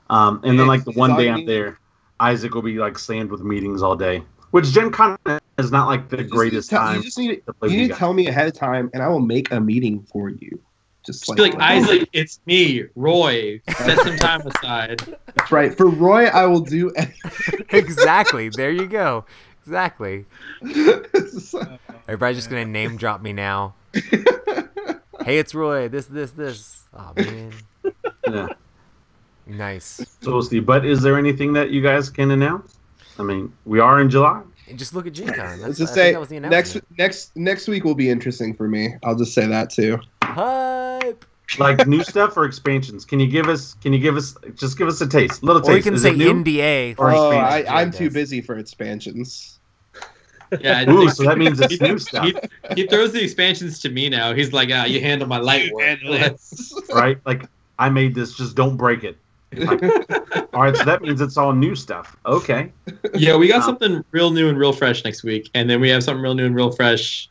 S2: And then like the one day I'm there, Isaac will be like slammed with meetings all day. Which Gen Con is not like the greatest time.
S3: You just need to tell me ahead of time, and I will make a meeting for you.
S4: Just like Isaac, it's me, Roy. Set some time aside.
S3: That's right. For Roy, I will do anything.
S1: Exactly. There you go. Exactly. Everybody's just gonna name drop me now. Hey, it's Roy. This. Oh man.
S2: Yeah.
S1: Nice.
S2: So we'll see. But is there anything that you guys can announce? I mean, we are in July.
S1: And just look at Gen Con.
S3: Let's just say next week will be interesting for me. I'll just say that too.
S1: Hype.
S2: Like new stuff or expansions? Can you give us just give us a taste, little taste?
S1: Or you can say NDA.
S3: Oh, I'm too busy for expansions.
S4: Yeah.
S2: Ooh, so that means it's new stuff.
S4: He throws the expansions to me now. He's like, you handle my light work.
S2: Right? Like I made this. Just don't break it. Like, all right, so that means it's all new stuff. Okay.
S4: Yeah, we got something real new and real fresh next week, and then we have something real new and real fresh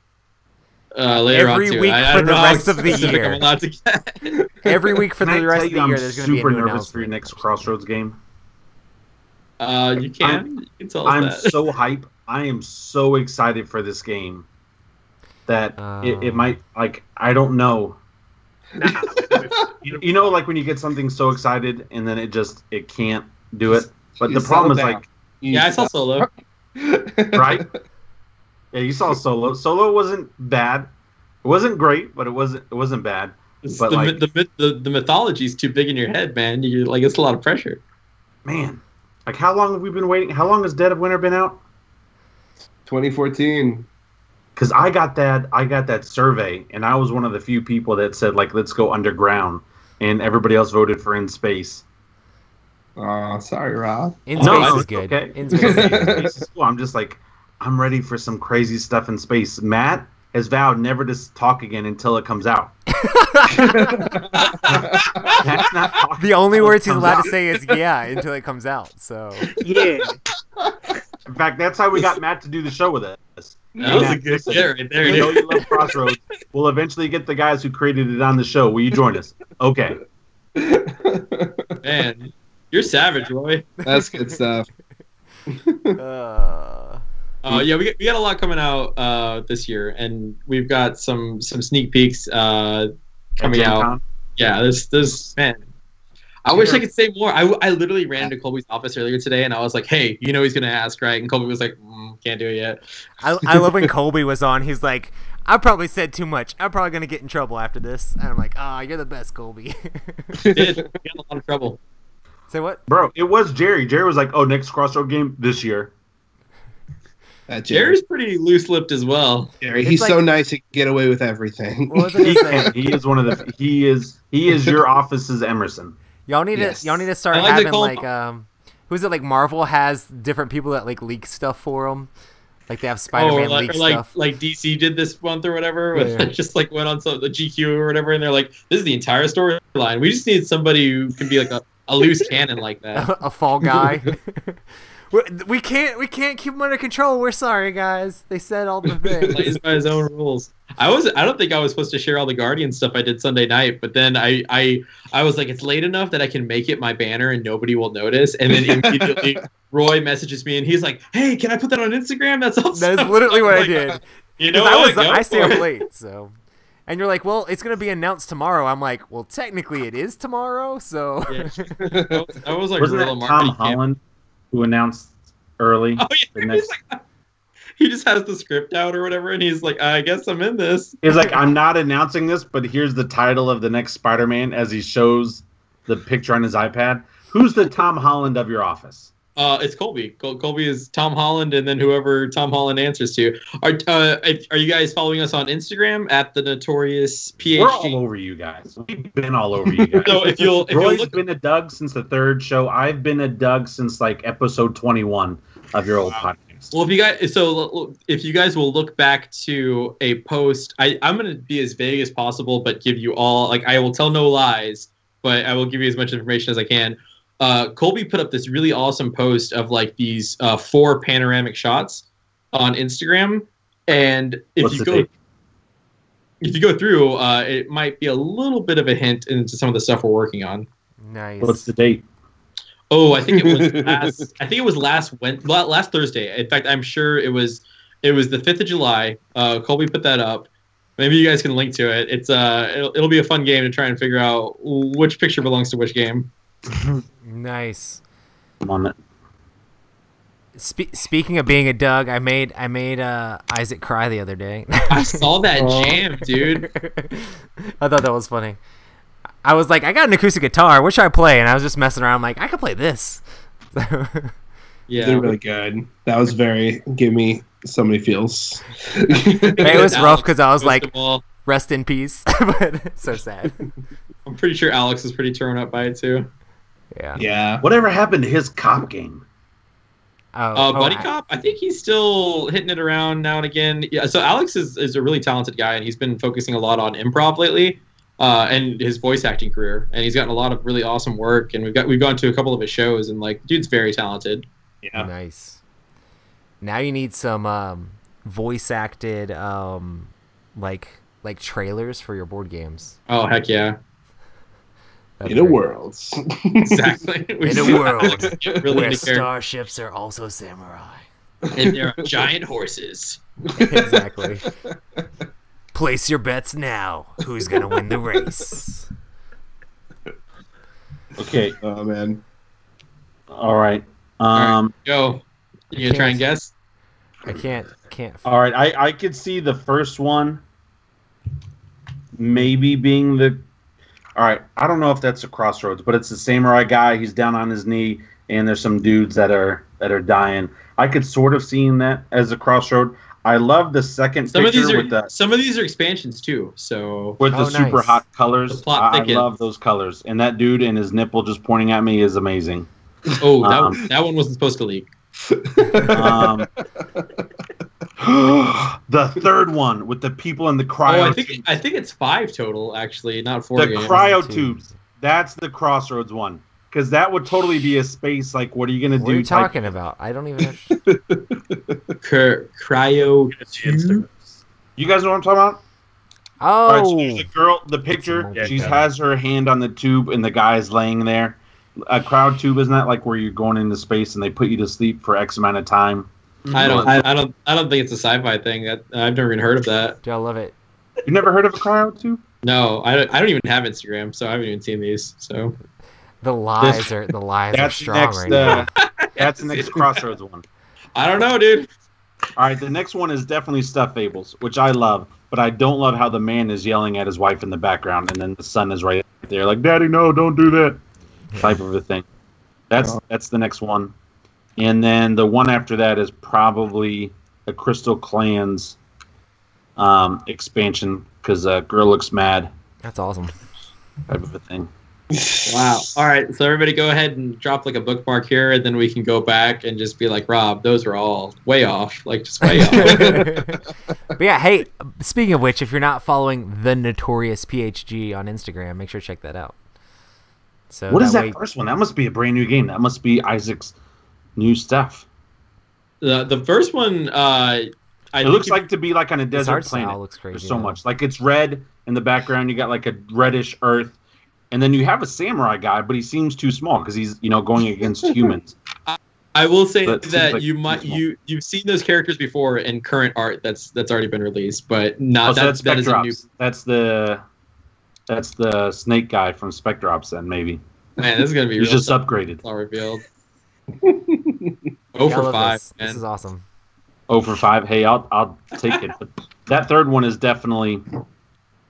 S4: later on too.
S1: Every week for the rest of the year.
S4: I'm allowed to get.
S1: Every week for the rest of the year, there's going to be a new announcement.
S2: I'm super nervous for your next Crossroads game.
S4: You can tell us
S2: I'm
S4: that.
S2: so hype. I am so excited for this game that it might, like, I don't know. You know, like when you get something so excited and then it can't do it. But the problem is like,
S4: I saw Solo.
S2: Right? Yeah, you saw Solo. Solo wasn't bad. It wasn't great, but it wasn't bad. But
S4: the mythology's too big in your head, man. You're like, it's a lot of pressure.
S2: Man, like how long have we been waiting? How long has Dead of Winter been out?
S3: 2014.
S2: Because I got that survey, and I was one of the few people that said, like, let's go underground, and everybody else voted for In Space.
S3: Oh, sorry, Rob.
S1: In Space is good.
S2: Okay.
S1: In Space
S2: is cool. I'm just like, I'm ready for some crazy stuff in space. Matt has vowed never to talk again until it comes out.
S1: The only words he's allowed to say is "yeah" until it comes out. So
S2: yeah. In fact, that's how we got Matt to do the show with us.
S4: That was a good shit right there.
S2: You know you love Crossroads. We'll eventually get the guys who created it on the show. Will you join us? Okay.
S4: Man, you're savage, Roy.
S3: That's good stuff.
S4: Yeah, we got a lot coming out this year, and we've got some sneak peeks coming out. Yeah, this man. I wish I could say more. I literally ran into Colby's office earlier today, and I was like, "Hey, you know he's gonna ask, right?" And Colby was like, "Can't do it yet."
S1: I love when Colby was on. He's like, "I probably said too much. I'm probably gonna get in trouble after this." And I'm like, "Ah, you're the best, Colby."
S4: We got a lot of trouble.
S1: Say what?
S2: Bro, it was Jerry. Jerry was like, "Oh, next Crossroad game this year."
S4: Jerry's pretty loose-lipped as well.
S3: Jerry, he's like, so nice to get away with everything.
S2: He is one of the. He is your office's Emerson.
S1: Y'all need to start having like who's it, like Marvel has different people that like leak stuff for them. Like they have Spider-Man leak stuff.
S4: Like DC did this month or whatever. Yeah. Just like went on the GQ or whatever, and they're like, "This is the entire storyline. We just need somebody who can be like a loose cannon like that."
S1: A fall guy. We can't keep him under control. We're sorry, guys. They said all the things.
S4: Plays by his own rules. I don't think I was supposed to share all the Guardian stuff I did Sunday night, but then I was like, it's late enough that I can make it my banner and nobody will notice. And then immediately Roy messages me and he's like, "Hey, can I put that on Instagram?" That's awesome.
S1: That is literally what I did.
S4: You know,
S1: I stay up late, so. And you're like, "Well, it's gonna be announced tomorrow." I'm like, "Well, technically, it is tomorrow." So.
S4: Yeah. I was like,
S2: wasn't that Tom Holland who announced early.
S4: Oh yeah, he just has the script out or whatever, and he's like, I guess I'm in this.
S2: He's like, I'm not announcing this, but here's the title of the next Spider-Man as he shows the picture on his iPad. Who's the Tom Holland of your office?
S4: It's Colby. Colby is Tom Holland, and then whoever Tom Holland answers to. Are you guys following us on Instagram at the Notorious PhD?
S2: We're all over you guys. We've been all over you guys.
S4: So if you'll
S2: Roy's been a Doug since the 3rd show. I've been a Doug since like episode 21 of your old podcast.
S4: Well, if you guys will look back to a post, I'm going to be as vague as possible, but give you all, like, I will tell no lies, but I will give you as much information as I can. Colby put up this really awesome post of like these 4 panoramic shots on Instagram, and if you go through, it might be a little bit of a hint into some of the stuff we're working on.
S1: Nice.
S2: What's the date?
S4: Oh, I think it was last Thursday. In fact, I'm sure it was the 5th of July. Colby put that up. Maybe you guys can link to it. It's it'll be a fun game to try and figure out which picture belongs to which game.
S1: Nice.
S2: I'm on it.
S1: Speaking of being a Doug, I made Isaac cry the other day.
S4: I saw that jam, dude.
S1: I thought that was funny. I was like, I got an acoustic guitar. What should I play? And I was just messing around. I'm like, I could play this.
S4: Yeah,
S3: They're really good. That was give me so many feels.
S1: It was rough because I was like, rest in peace. But so sad.
S4: I'm pretty sure Alex is pretty torn up by it too.
S3: Yeah.
S2: Whatever happened to his cop game?
S4: Buddy Cop, I think he's still hitting it around now and again. Yeah, so Alex is a really talented guy, and he's been focusing a lot on improv lately, and his voice acting career. And he's gotten a lot of really awesome work, and we've gone to a couple of his shows, and like, dude's very talented.
S3: Yeah.
S1: Nice. Now you need some voice acted like trailers for your board games.
S4: Oh heck yeah!
S3: In a world.
S4: Exactly.
S1: In a world
S4: really
S1: where starships are also samurai.
S4: And there are giant horses.
S1: Exactly. Place your bets now. Who's gonna win the race?
S2: Okay.
S3: Oh man.
S2: All right.
S4: All right, go. You gonna try and guess?
S1: I can't.
S2: All right. I could see the first one maybe being the. All right, I don't know if that's a Crossroads, but it's the samurai guy. He's down on his knee, and there's some dudes that are dying. I could sort of see that as a Crossroad. I love the second picture
S4: some of these are expansions too. So
S2: with the super hot colors. I love those colors, and that dude and his nipple just pointing at me is amazing.
S4: Oh, that one wasn't supposed to leak.
S2: The third one with the people in the cryo.
S4: Oh, I think it's 5 total, actually, not 4.
S2: The cryo tubes. That's the Crossroads one, because that would totally be a space. Like, what are you gonna do?
S1: What are you talking about? I don't even.
S4: Cryo tubes.
S2: You guys know what I'm talking about?
S1: Oh,
S2: all right, so there's a girl. The picture. She has her hand on the tube, and the guy's laying there. A cryo tube, isn't that like where you're going into space and they put you to sleep for X amount of time?
S4: I don't think it's a sci-fi thing. I've never even heard of that.
S1: Dude, I love it.
S2: You never heard of a cryo tube?
S4: No, I don't even have Instagram, so I haven't even seen these. So
S1: the lies are strong right now.
S2: That's the next Crossroads one.
S4: I don't know, dude.
S2: All right, the next one is definitely Stuff Fables, which I love, but I don't love how the man is yelling at his wife in the background, and then the son is right there, like, "Daddy, no, don't do that," type of a thing. That's the next one. And then the one after that is probably a Crystal Clans expansion, because Girl Looks Mad.
S1: That's awesome.
S2: Type of a thing.
S4: Wow. All right, so everybody go ahead and drop like a bookmark here, and then we can go back and just be like, Rob, those are all way off. Like, just way off.
S1: But yeah, hey, speaking of which, if you're not following the Notorious PhD on Instagram, make sure to check that out. So
S2: what is that first one? That must be a brand new game. That must be Isaac's new stuff.
S4: The first one,
S2: it looks like to be like on a desert planet.
S1: Looks crazy.
S2: There's so much. Like, it's red in the background. You got like a reddish earth, and then you have a samurai guy, but he seems too small because he's going against humans.
S4: I will say that you've seen those characters before in current art that's already been released, but not that is a new.
S2: That's the snake guy from Spectre Ops. Then maybe.
S4: Man, this is gonna be.
S2: He's just upgraded.
S4: All revealed. Oh for 5.
S1: This is awesome.
S2: 0 for 5. Hey, I'll take it. But that third one is definitely.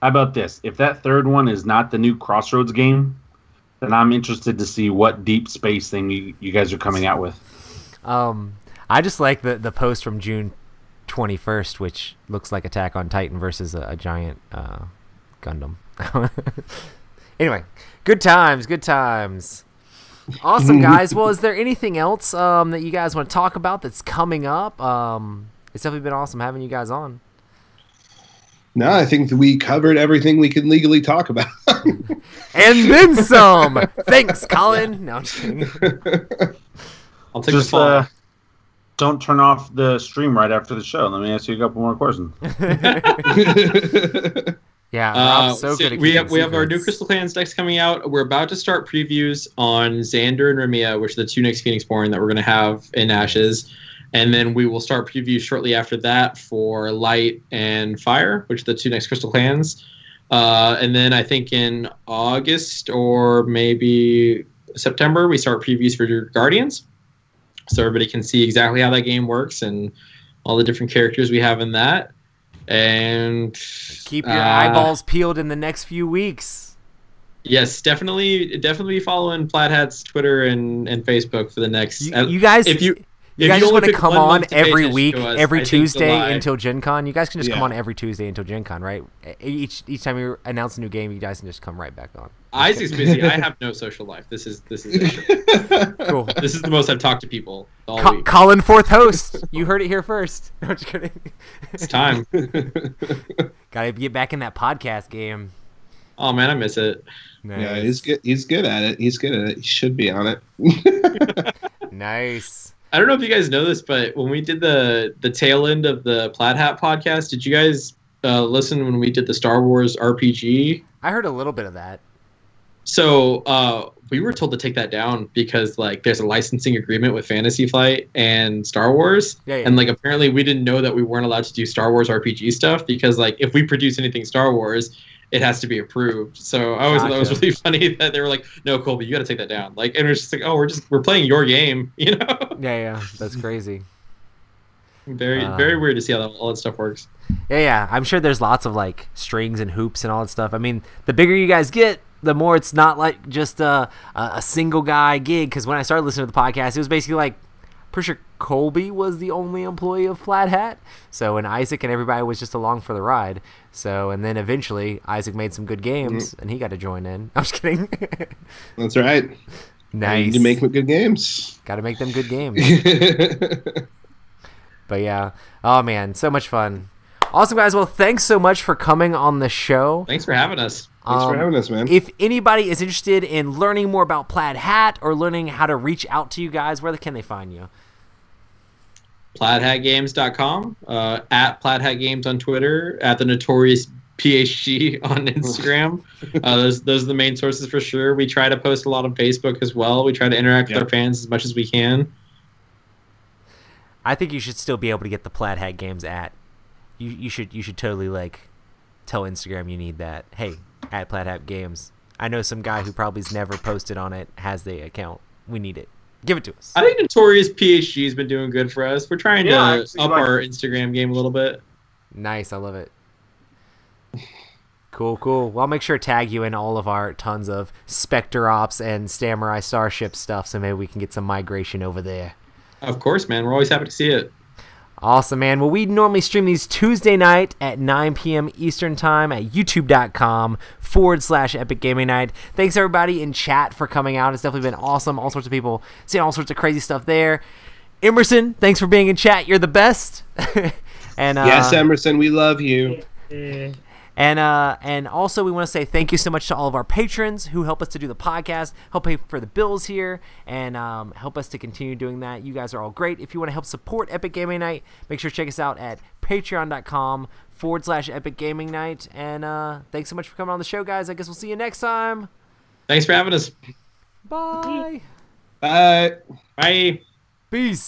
S2: How about this? If that third one is not the new Crossroads game, then I'm interested to see what deep space thing you guys are coming out with.
S1: I just like the post from June 21st, which looks like Attack on Titan versus a giant Gundam. Anyway, good times. Awesome, guys. Well, is there anything else that you guys want to talk about that's coming up? It's definitely been awesome having you guys on.
S3: No, I think that we covered everything we can legally talk about.
S1: And then some. Thanks, Colin. No, I'm just kidding.
S4: I'll take the fall.
S2: Don't turn off the stream right after the show. Let me ask you a couple more questions.
S1: Yeah, Rob's so good at
S4: we have our new Crystal Clans decks coming out. We're about to start previews on Xander and Ramia, which are the 2 next Phoenixborn that we're going to have in Ashes. And then we will start previews shortly after that for Light and Fire, which are the 2 next Crystal Clans. And then I think in August or maybe September, we start previews for your Guardians. So everybody can see exactly how that game works and all the different characters we have in that. And
S1: keep your eyeballs peeled in the next few weeks.
S4: Yes, definitely be following Plaid Hat's Twitter and Facebook for the next.
S1: You guys, if you guys just want to come on every week, every Tuesday until Gen Con, you guys can just come on every Tuesday until Gen Con, right? Each time you announce a new game, you guys can just come right back on.
S4: Isaac's busy. I have no social life. This is it. Cool. This is the most I've talked to people all week.
S1: Colin, fourth host. You heard it here first. No, just kidding.
S4: It's time.
S1: Gotta get back in that podcast game.
S4: Oh man, I miss it.
S3: Nice. Yeah, he's good at it. He should be on it.
S1: Nice.
S4: I don't know if you guys know this, but when we did the tail end of the Plaid Hat podcast, did you guys listen when we did the Star Wars RPG?
S1: I heard a little bit of that.
S4: So we were told to take that down because like there's a licensing agreement with Fantasy Flight and Star Wars.
S1: Yeah.
S4: And like apparently we didn't know that we weren't allowed to do Star Wars RPG stuff because like if we produce anything Star Wars, it has to be approved. So I always thought it was really funny that they were like, "No, Colby, you got to take that down." Like, and it was just like, "Oh, we're playing your game," you know?
S1: Yeah, that's crazy.
S4: Very weird to see how all that stuff works.
S1: Yeah. I'm sure there's lots of like strings and hoops and all that stuff. I mean, the bigger you guys get, the more it's not like just a single guy gig. Because when I started listening to the podcast, it was basically like, pretty sure Colby was the only employee of Plaid Hat. So, and Isaac and everybody was just along for the ride. So, and then eventually Isaac made some good games and he got to join in. I'm just kidding.
S3: That's right.
S1: Nice.
S3: You need to make good games.
S1: Got to make them good games. But yeah. Oh man, so much fun. Awesome, guys. Well, thanks so much for coming on the show.
S4: Thanks for having us.
S3: Thanks for having us, man.
S1: If anybody is interested in learning more about Plaid Hat or learning how to reach out to you guys, where can they find you?
S4: PlaidHatGames.com, at Plaid Hat Games on Twitter, at the Notorious PhD on Instagram. Those are the main sources for sure. We try to post a lot on Facebook as well. We try to interact with our fans as much as we can.
S1: I think you should still be able to get the Plaid Hat Games at. You should totally like tell Instagram you need that. Hey, at Plaid Hat Games. I know some guy who probably's never posted on it has the account. We need it. Give it to us.
S4: I think Notorious PhD has been doing good for us. We're trying to up our Instagram game a little bit.
S1: Nice, I love it. Cool. Well, I'll make sure to tag you in all of our tons of Spectre Ops and Samurai Starship stuff, so maybe we can get some migration over there.
S4: Of course, man. We're always happy to see it.
S1: Awesome, man. Well, we normally stream these Tuesday night at 9 p.m. Eastern Time at youtube.com/Epic Gaming Night. Thanks, everybody in chat for coming out. It's definitely been awesome. All sorts of people seeing all sorts of crazy stuff there. Emerson, thanks for being in chat. You're the best. And
S3: yes, Emerson, we love you.
S1: And also we want to say thank you so much to all of our patrons who help us to do the podcast, help pay for the bills here, and help us to continue doing that. You guys are all great. If you want to help support Epic Gaming Night, make sure to check us out at patreon.com/Epic Gaming Night. And thanks so much for coming on the show, guys. I guess we'll see you next time.
S4: Thanks for having us.
S1: Bye.
S3: Bye.
S4: Bye.
S1: Peace.